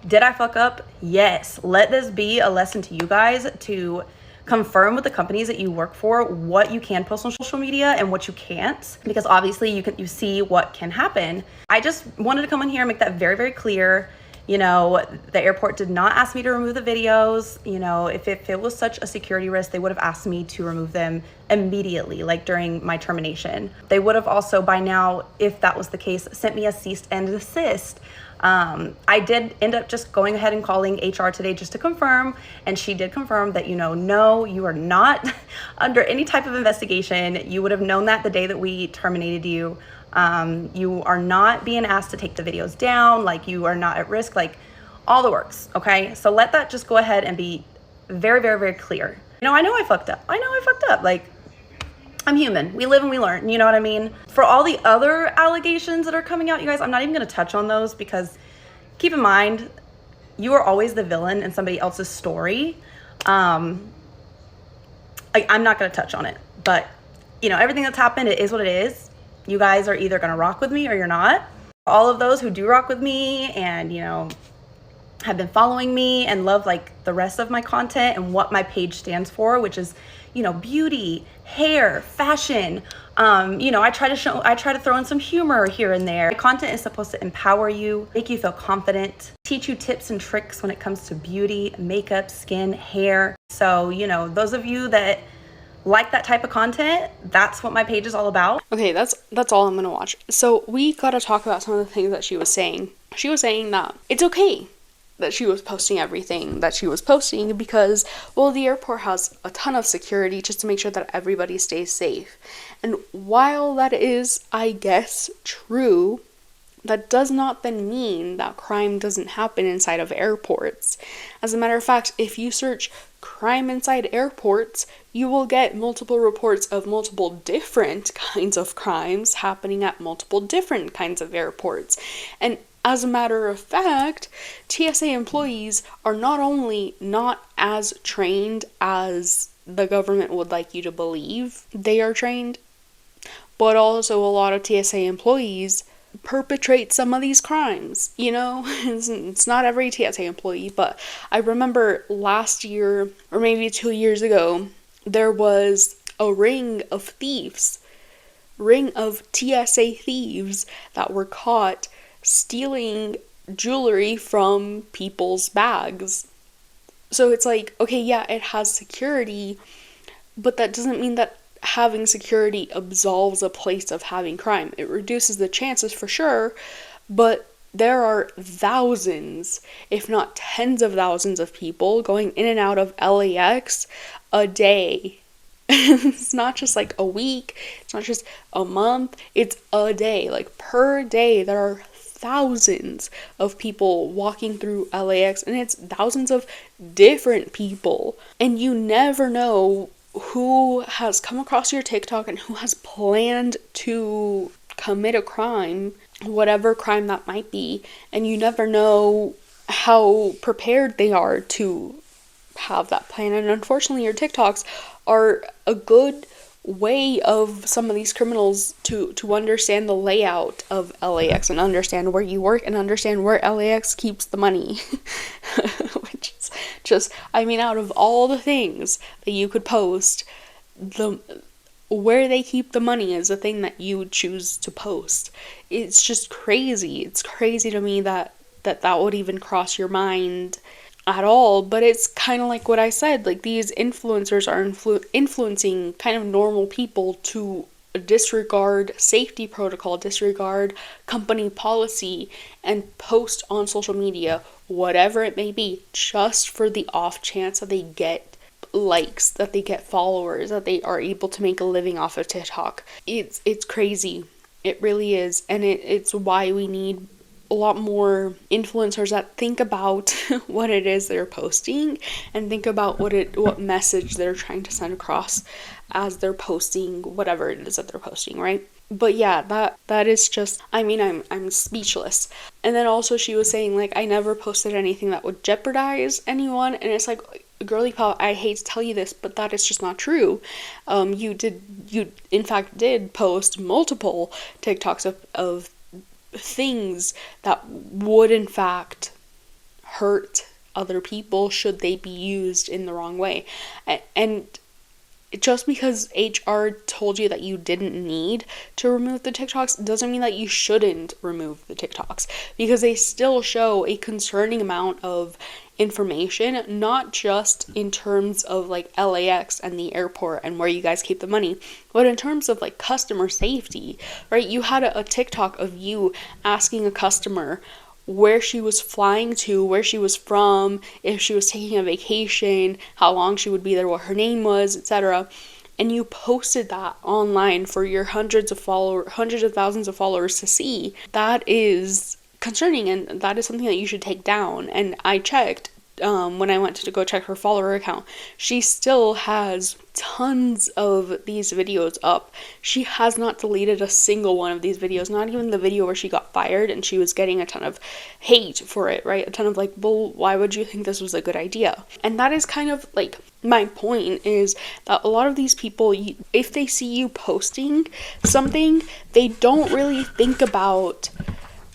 Did I fuck up? Yes. Let this be a lesson to you guys to confirm with the companies that you work for what you can post on social media and what you can't, because obviously you see what can happen. I just wanted to come in here and make that very, very clear. You know, the airport did not ask me to remove the videos. You know, if it was such a security risk, they would have asked me to remove them immediately, like during my termination. They would have also by now, if that was the case, sent me a cease and desist. I did end up just going ahead and calling HR today just to confirm, and she did confirm that, you know, no, you are not under any type of investigation. You would have known that the day that we terminated you. You are not being asked to take the videos down, like you are not at risk, like all the works, okay? So let that just go ahead and be very, very, very clear. You know, I know I fucked up. Like, I'm human. We live and we learn, you know what I mean? For all the other allegations that are coming out, you guys, I'm not even gonna touch on those, because keep in mind, you are always the villain in somebody else's story. I'm not gonna touch on it, but you know, everything that's happened, it is what it is. You guys are either gonna rock with me or you're not. All of those who do rock with me and, you know, have been following me and love like the rest of my content and what my page stands for, which is, you know, beauty, hair, fashion. You know, I try to throw in some humor here and there. My content is supposed to empower you, make you feel confident, teach you tips and tricks when it comes to beauty, makeup, skin, hair. So, you know, those of you that like that type of content, that's what my page is all about. Okay, that's all I'm gonna watch. So we gotta talk about some of the things that she was saying. She was saying that it's okay that she was posting everything that she was posting because, well, the airport has a ton of security just to make sure that everybody stays safe. And while that is, I guess, true, that does not then mean that crime doesn't happen inside of airports. As a matter of fact, if you search crime inside airports, you will get multiple reports of multiple different kinds of crimes happening at multiple different kinds of airports. And as a matter of fact, TSA employees are not only not as trained as the government would like you to believe they are trained, but also a lot of TSA employees perpetrate some of these crimes, you know? It's not every TSA employee, but I remember last year, or maybe 2 years ago, there was a ring of TSA thieves that were caught stealing jewelry from people's bags. So it's like, okay, yeah, it has security, but that doesn't mean that having security absolves a place of having crime. It reduces the chances for sure, but there are thousands, if not tens of thousands of people going in and out of LAX a day. It's not just like a week, it's not just a month, it's a day. Like per day, there are thousands of people walking through LAX, and it's thousands of different people. And you never know who has come across your TikTok and who has planned to commit a crime, whatever crime that might be, and you never know how prepared they are to have that plan. And unfortunately, your TikToks are a good way of some of these criminals to understand the layout of LAX and understand where you work and understand where LAX keeps the money. Which is just, I mean, out of all the things that you could post, where they keep the money is the thing that you would choose to post. It's just crazy. It's crazy to me that would even cross your mind at all. But it's kind of like what I said, like these influencers are influencing kind of normal people to disregard safety protocol, disregard company policy, and post on social media, whatever it may be, just for the off chance that they get likes, that they get followers, that they are able to make a living off of TikTok. It's crazy. It really is. And it's why we need a lot more influencers that think about what it is they're posting and think about what message they're trying to send across as they're posting whatever it is that they're posting, right? But yeah, that is just, I mean, I'm speechless. And then also she was saying, like, I never posted anything that would jeopardize anyone, and it's like, girly pop, I hate to tell you this, but that is just not true. You in fact did post multiple TikToks of things that would in fact hurt other people should they be used in the wrong way. And just because HR told you that you didn't need to remove the TikToks doesn't mean that you shouldn't remove the TikToks, because they still show a concerning amount of information, not just in terms of like LAX and the airport and where you guys keep the money, but in terms of like customer safety, right? You had a TikTok of you asking a customer where she was flying to, where she was from, if she was taking a vacation, how long she would be there, what her name was, etc. And you posted that online for your hundreds of thousands of followers to see. That is concerning, and that is something that you should take down. And I checked when I went to go check her follower account. She still has tons of these videos up. She has not deleted a single one of these videos, not even the video where she got fired and she was getting a ton of hate for it, right? A ton of like, well, why would you think this was a good idea? And that is kind of like my point, is that a lot of these people, if they see you posting something, they don't really think about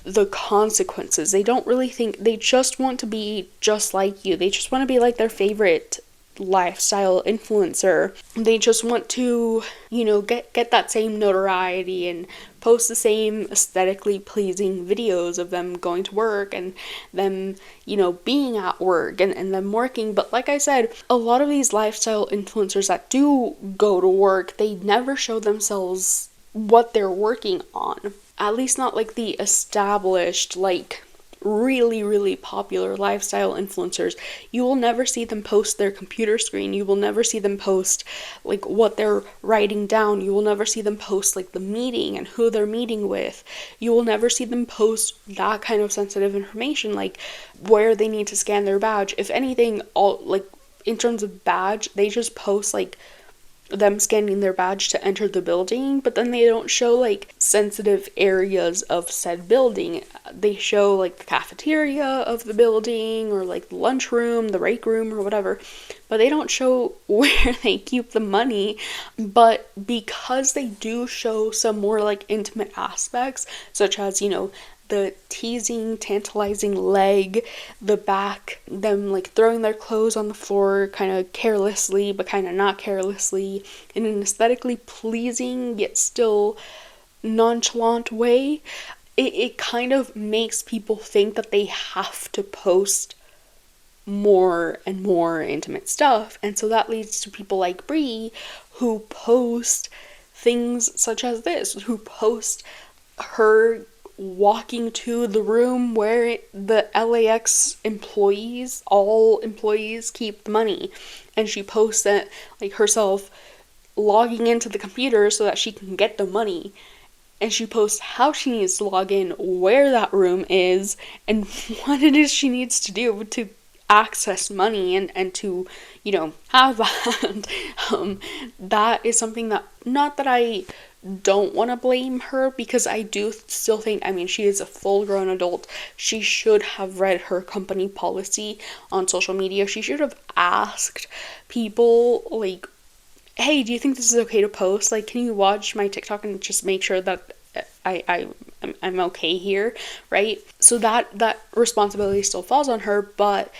the consequences. They don't really think, they just want to be just like you. They just want to be like their favorite lifestyle influencer. They just want to, get that same notoriety and post the same aesthetically pleasing videos of them going to work and them, being at work and them working. But like I said, a lot of these lifestyle influencers that do go to work, they never show themselves what they're working on. At least not like the established, like really, really popular lifestyle influencers. You will never see them post their computer screen. You will never see them post like what they're writing down. You will never see them post like the meeting and who they're meeting with. You will never see them post that kind of sensitive information, like where they need to scan their badge. If anything, all like in terms of badge, they just post like them scanning their badge to enter the building, but then they don't show like sensitive areas of said building. They show like the cafeteria of the building, or like the lunchroom, the break room, or whatever, but they don't show where they keep the money. But because they do show some more like intimate aspects, such as, the teasing, tantalizing leg, the back, them like throwing their clothes on the floor kind of carelessly, but kind of not carelessly, in an aesthetically pleasing yet still nonchalant way, it kind of makes people think that they have to post more and more intimate stuff. And so that leads to people like Brie, who post things such as this, who post her walking to the room where the LAX employees, all employees, keep the money, and she posts that like herself logging into the computer so that she can get the money, and she posts how she needs to log in, where that room is, and what it is she needs to do to access money and to have that. That is something that, not that I don't want to blame her, because I do still think, she is a full-grown adult. She should have read her company policy on social media. She should have asked people like, hey, do you think this is okay to post? Like, can you watch my TikTok and just make sure that I'm okay here, right? So that responsibility still falls on her. But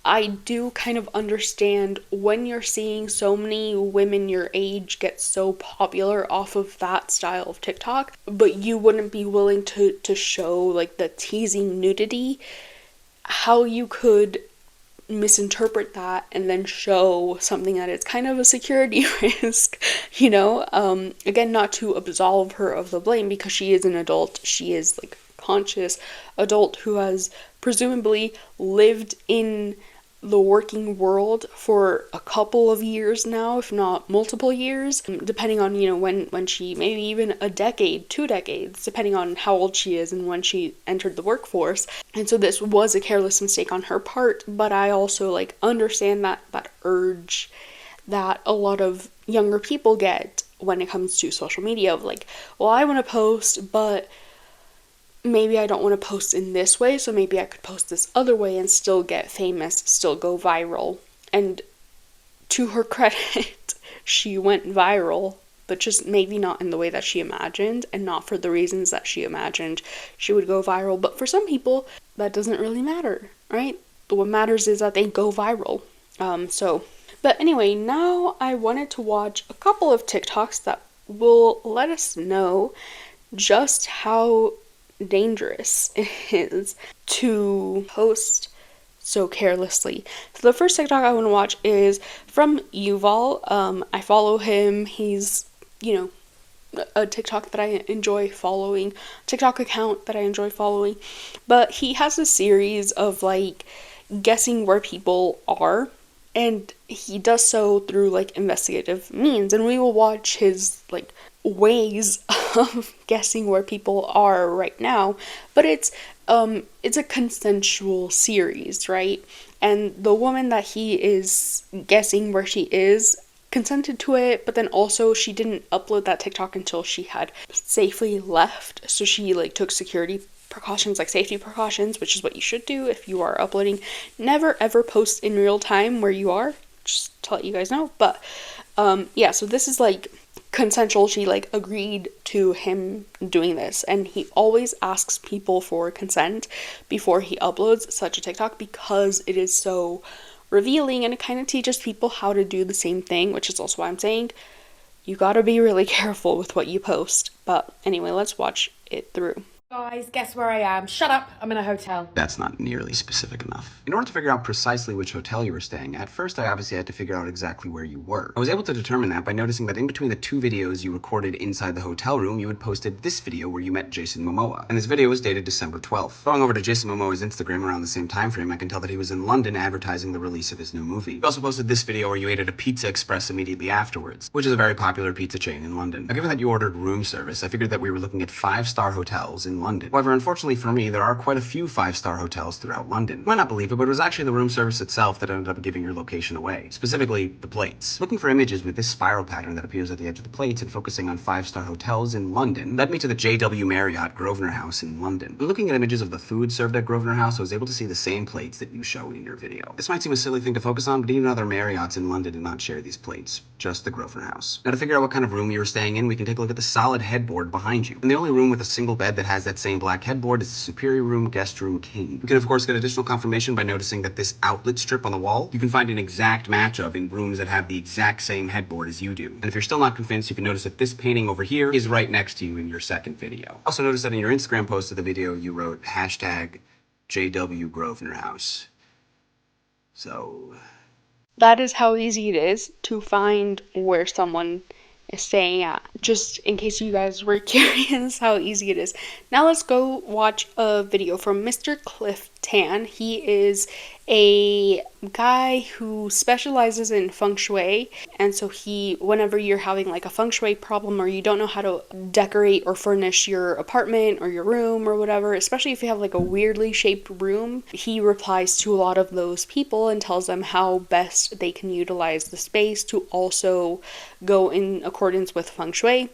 I do kind of understand when you're seeing so many women your age get so popular off of that style of TikTok, but you wouldn't be willing to show like the teasing nudity, how you could misinterpret that and then show something that it's kind of a security risk, again, not to absolve her of the blame, because she is an adult. She is like conscious adult who has presumably lived in the working world for a couple of years now, if not multiple years, depending on, when she, maybe even a decade, 2 decades, depending on how old she is and when she entered the workforce. And so this was a careless mistake on her part, but I also understand that urge that a lot of younger people get when it comes to social media of well, I want to post, but maybe I don't want to post in this way, so maybe I could post this other way and still get famous, still go viral. And to her credit, she went viral, but just maybe not in the way that she imagined, and not for the reasons that she imagined she would go viral. But for some people, that doesn't really matter, right? What matters is that they go viral. But anyway, now I wanted to watch a couple of TikToks that will let us know just how dangerous it is to post so carelessly. So the first TikTok I want to watch is from Yuval. I follow him. He's, a TikTok that I enjoy following, TikTok account that I enjoy following. But he has a series of guessing where people are, and he does so through investigative means, and we will watch his ways of guessing where people are right now. But it's a consensual series, right? And the woman that he is guessing where she is consented to it, but then also she didn't upload that TikTok until she had safely left. So she took security precautions, safety precautions, which is what you should do if you are uploading. Never ever post in real time where you are, just to let you guys know. But so this is consensual. She agreed to him doing this, and he always asks people for consent before he uploads such a TikTok, because it is so revealing, and it kind of teaches people how to do the same thing, which is also why I'm saying you gotta be really careful with what you post. But anyway, let's watch it through. Guys, guess where I am? Shut up, I'm in a hotel. That's not nearly specific enough. In order to figure out precisely which hotel you were staying at, first I obviously had to figure out exactly where you were. I was able to determine that by noticing that in between the two videos you recorded inside the hotel room, you had posted this video where you met Jason Momoa. And this video was dated December 12th. Going over to Jason Momoa's Instagram around the same time frame, I can tell that he was in London advertising the release of his new movie. You also posted this video where you ate at a Pizza Express immediately afterwards, which is a very popular pizza chain in London. Now, given that you ordered room service, I figured that we were looking at 5-star hotels in London. However, unfortunately for me, there are quite a few 5-star hotels throughout London. You might not believe it, but it was actually the room service itself that ended up giving your location away, specifically the plates. Looking for images with this spiral pattern that appears at the edge of the plates and focusing on 5-star hotels in London led me to the JW Marriott Grosvenor House in London. When looking at images of the food served at Grosvenor House, I was able to see the same plates that you show in your video. This might seem a silly thing to focus on, but even other Marriotts in London did not share these plates, just the Grosvenor House. Now, to figure out what kind of room you were staying in, we can take a look at the solid headboard behind you. And the only room with a single bed that has that same black headboard is the Superior Room Guest Room King. You can of course get additional confirmation by noticing that this outlet strip on the wall, you can find an exact match of in rooms that have the exact same headboard as you do. And if you're still not convinced, you can notice that this painting over here is right next to you in your second video. Also notice that in your Instagram post of the video, you wrote hashtag JW Grosvenor House. So That is how easy it is to find where someone is staying at. Just in case you guys were curious how easy it is. Now let's go watch a video from Mr. Cliff Tan. He is a guy who specializes in feng shui, and so whenever you're having a feng shui problem, or you don't know how to decorate or furnish your apartment or your room or whatever, especially if you have a weirdly shaped room, he replies to a lot of those people and tells them how best they can utilize the space to also go in accordance with feng shui.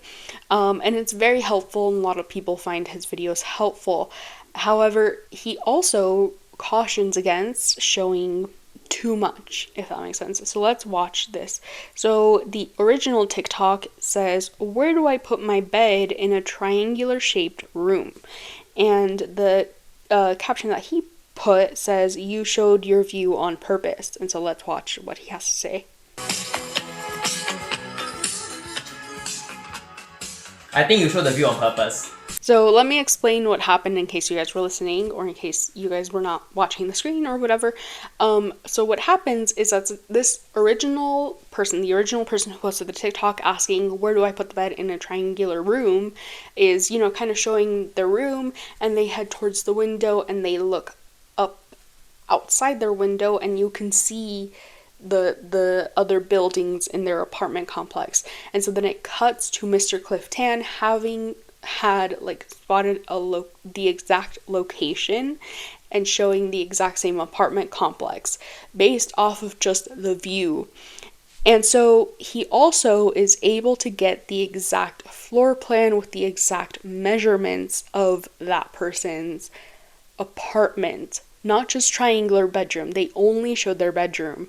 And it's very helpful, and a lot of people find his videos helpful. However, he also cautions against showing too much, if that makes sense. So let's watch this. So the original TikTok says, "Where do I put my bed in a triangular shaped room?" And the caption that he put says, "You showed your view on purpose." And so let's watch what he has to say. I think you showed the view on purpose. So let me explain what happened in case you guys were listening, or in case you guys were not watching the screen or whatever. So what happens is that this original person who posted the TikTok asking, "Where do I put the bed in a triangular room?" is, kind of showing their room, and they head towards the window and they look up outside their window, and you can see the other buildings in their apartment complex. And so then it cuts to Mr. Cliff Tan having had spotted the exact location and showing the exact same apartment complex based off of just the view. And so he also is able to get the exact floor plan with the exact measurements of that person's apartment, not just triangular bedroom. They only showed their bedroom.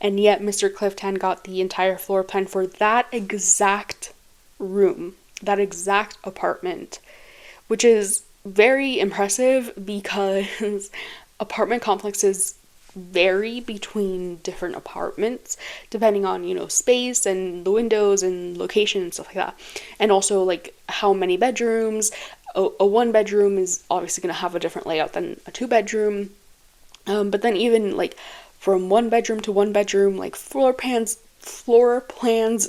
and yet Mr. Clifton got the entire floor plan for that exact room, that exact apartment, which is very impressive because apartment complexes vary between different apartments depending on, you know, space and the windows and location and stuff like that, and also like how many bedrooms. A one bedroom is obviously going to have a different layout than a two bedroom, but then even like from one bedroom to one bedroom, like floor plans,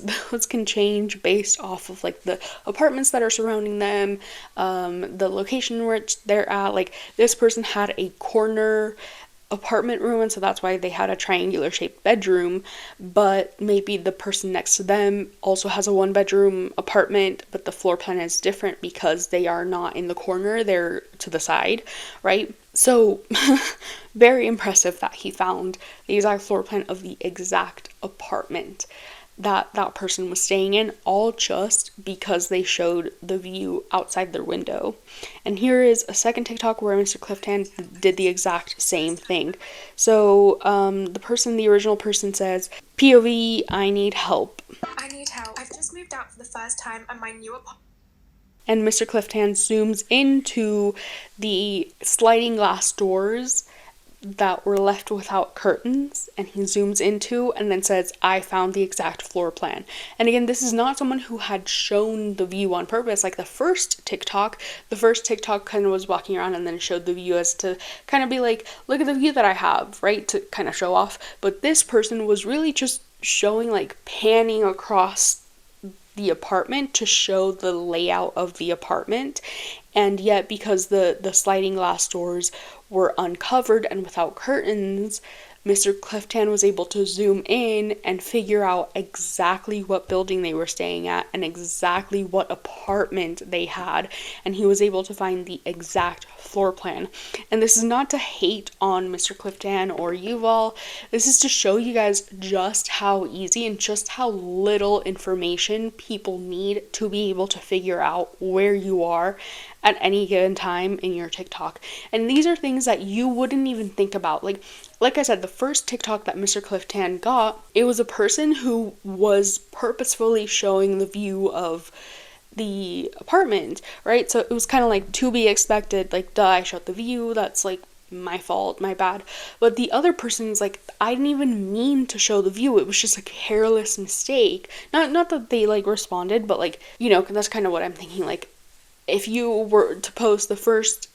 those can change based off of like the apartments that are surrounding them, the location which they're at. Like this person had a corner apartment room, and so that's why they had a triangular shaped bedroom, but maybe the person next to them also has a one bedroom apartment, but the floor plan is different because they are not in the corner, they're to the side, right? So very impressive that he found the exact floor plan of the exact apartment that that person was staying in, all just because they showed the view outside their window. And here is a second TikTok where Mr. Clifton did the exact same thing. So the original person says, POV, I need help. I need help. I've just moved out for the first time and my new apartment. And Mr. Clifton zooms into the sliding glass doors that were left without curtains, and he zooms into and then says, I found the exact floor plan. And again, this is not someone who had shown the view on purpose. Like the first TikTok kind of was walking around and then showed the view as to kind of be like, look at the view that I have, right, to kind of show off. But this person was really just showing, like panning across the apartment to show the layout of the apartment. And yet, because the sliding glass doors were uncovered and without curtains, Mr. Clifton was able to zoom in and figure out exactly what building they were staying at and exactly what apartment they had, and he was able to find the exact floor plan. And this is not to hate on Mr. Clifton or Yuval, this is to show you guys just how easy and just how little information people need to be able to figure out where you are at any given time in your TikTok. And these are things that you wouldn't even think about. Like I said, the first TikTok that Mr. Clifton got, it was a person who was purposefully showing the view of the apartment, right? So it was kind of like to be expected, like, duh, I showed the view, that's like my fault, my bad. But the other person's like, I didn't even mean to show the view, it was just a careless mistake. Not that they like responded, but like, you know, that's kind of what I'm thinking. Like, if you were to post the first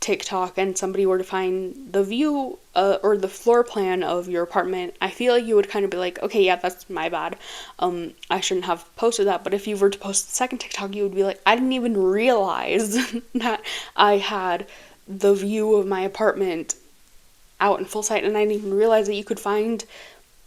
TikTok and somebody were to find the view or the floor plan of your apartment, I feel like you would kind of be like, okay, yeah, that's my bad. I shouldn't have posted that. But if you were to post the second TikTok, you would be like, I didn't even realize that I had the view of my apartment out in full sight, and I didn't even realize that you could find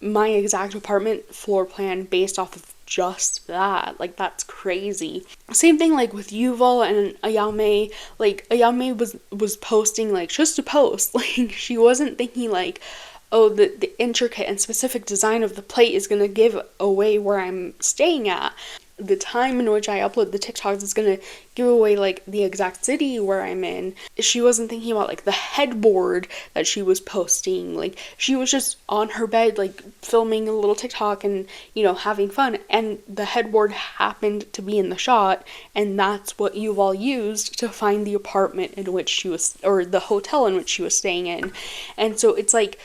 my exact apartment floor plan based off of just that. Like, that's crazy. Same thing like with Yuval and Ayame. Like, Ayame was posting like just to post. Like, she wasn't thinking like, oh, the intricate and specific design of the plate is gonna give away where I'm staying at. The time in which I upload the TikToks is gonna give away like the exact city where I'm in. She wasn't thinking about like the headboard that she was posting. Like, she was just on her bed like filming a little TikTok and, you know, having fun, and the headboard happened to be in the shot, and that's what Yuval used to find the apartment in which she was, or the hotel in which she was staying in. And so it's like,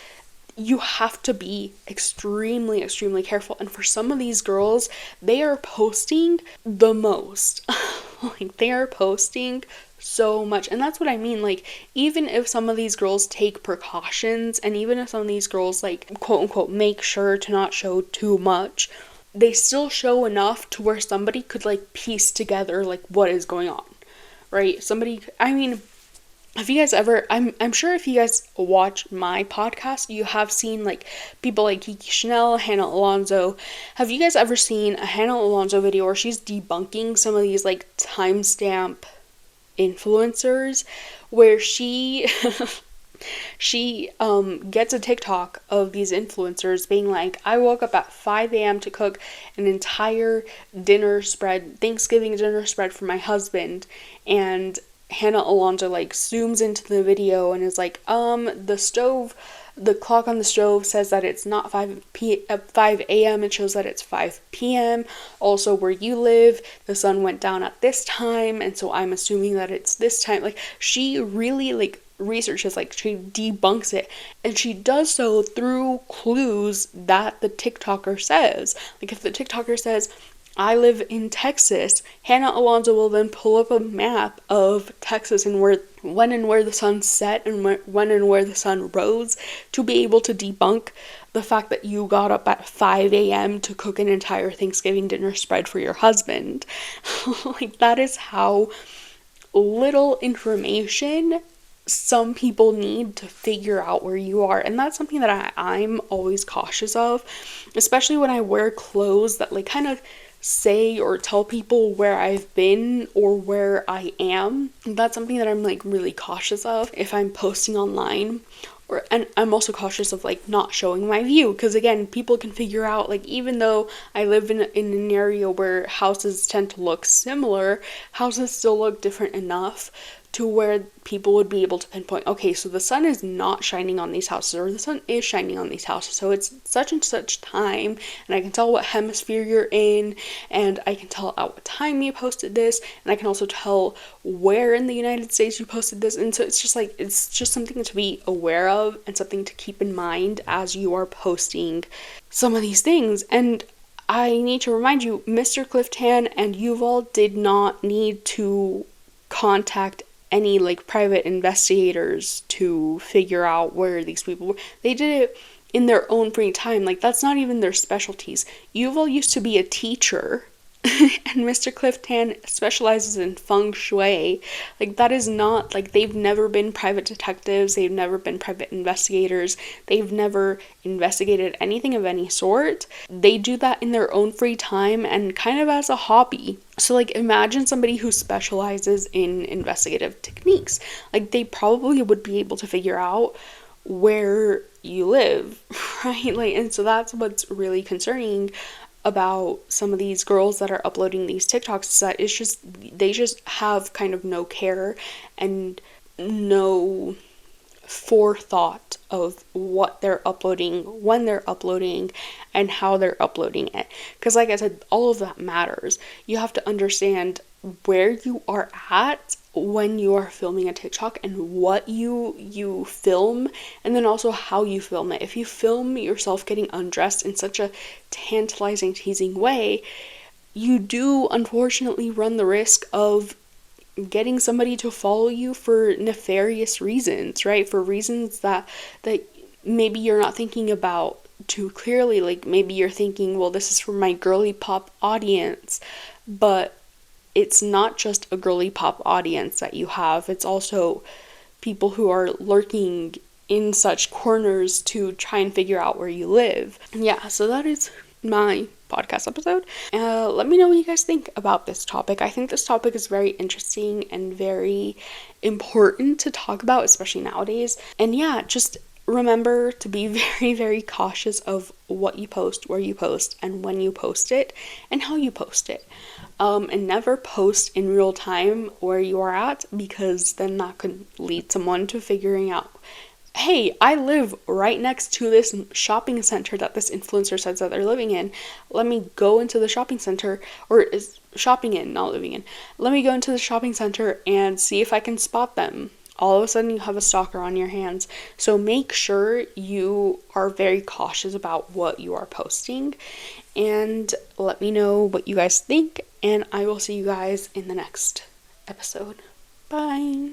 you have to be extremely, extremely careful. And for some of these girls, they are posting the most. Like, they are posting so much. And that's what I mean. Like, even if some of these girls take precautions, and even if some of these girls, like, quote unquote, make sure to not show too much, they still show enough to where somebody could, like, piece together, like, what is going on, right? Have you guys ever, I'm sure if you guys watch my podcast, you have seen like people like Kiki Chanel, Hannah Alonso. Have you guys ever seen a Hannah Alonso video where she's debunking some of these like timestamp influencers, where she gets a TikTok of these influencers being like, I woke up at 5 a.m. to cook an entire dinner spread, Thanksgiving dinner spread for my husband, and Hannah Alonso like zooms into the video and is like, the stove the clock on the stove says that it's not 5 a.m. It shows that it's 5 p.m. Also, where you live, the sun went down at this time, and so I'm assuming that it's this time. Like, she really, like, researches, like, she debunks it, and she does so through clues that the TikToker says. Like, if the TikToker says, I live in Texas, Hannah Alonso will then pull up a map of Texas and when and where the sun set and when and where the sun rose to be able to debunk the fact that you got up at 5 a.m. to cook an entire Thanksgiving dinner spread for your husband. Like, that is how little information some people need to figure out where you are. And that's something that I'm always cautious of, especially when I wear clothes that, like, kind of say or tell people where I've been or where I am. That's something that I'm, like, really cautious of if I'm posting online. And I'm also cautious of, like, not showing my view, because again, people can figure out, like, even though I live in an area where houses tend to look similar, houses still look different enough to where people would be able to pinpoint, okay, so the sun is not shining on these houses, or the sun is shining on these houses, so it's such and such time, and I can tell what hemisphere you're in, and I can tell at what time you posted this, and I can also tell where in the United States you posted this. And so it's just, like, it's just something to be aware of and something to keep in mind as you are posting some of these things. And I need to remind you, Mr. Clifton and Yuval did not need to contact any, like, private investigators to figure out where these people were. They did it in their own free time. Like, that's not even their specialties. Yuval used to be a teacher and Mr. Clifton specializes in feng shui. Like, that is not, like, they've never been private detectives, they've never been private investigators, they've never investigated anything of any sort. They do that in their own free time and kind of as a hobby. So, like, imagine somebody who specializes in investigative techniques. Like, they probably would be able to figure out where you live, right? Like, and so that's what's really concerning about some of these girls that are uploading these TikToks, is that it's just, they just have kind of no care and no forethought of what they're uploading, when they're uploading, and how they're uploading it. Because, like I said, all of that matters. You have to understand where you are at when you are filming a TikTok and what you film, and then also how you film it. If you film yourself getting undressed in such a tantalizing, teasing way, you do unfortunately run the risk of getting somebody to follow you for nefarious reasons, right? For reasons that maybe you're not thinking about too clearly. Like, maybe you're thinking, well, this is for my girly pop audience, but it's not just a girly pop audience that you have. It's also people who are lurking in such corners to try and figure out where you live. Yeah, so that is my podcast episode. Let me know what you guys think about this topic. I think this topic is very interesting and very important to talk about, especially nowadays. And yeah, just remember to be very, very cautious of what you post, where you post, and when you post it, and how you post it. And never post in real time where you are at, because then that could lead someone to figuring out, hey, I live right next to this shopping center that this influencer says that they're living in. Let me go into the shopping center, or is shopping in, not living in. Let me go into the shopping center and see if I can spot them. All of a sudden you have a stalker on your hands. So make sure you are very cautious about what you are posting, and let me know what you guys think, and I will see you guys in the next episode. Bye.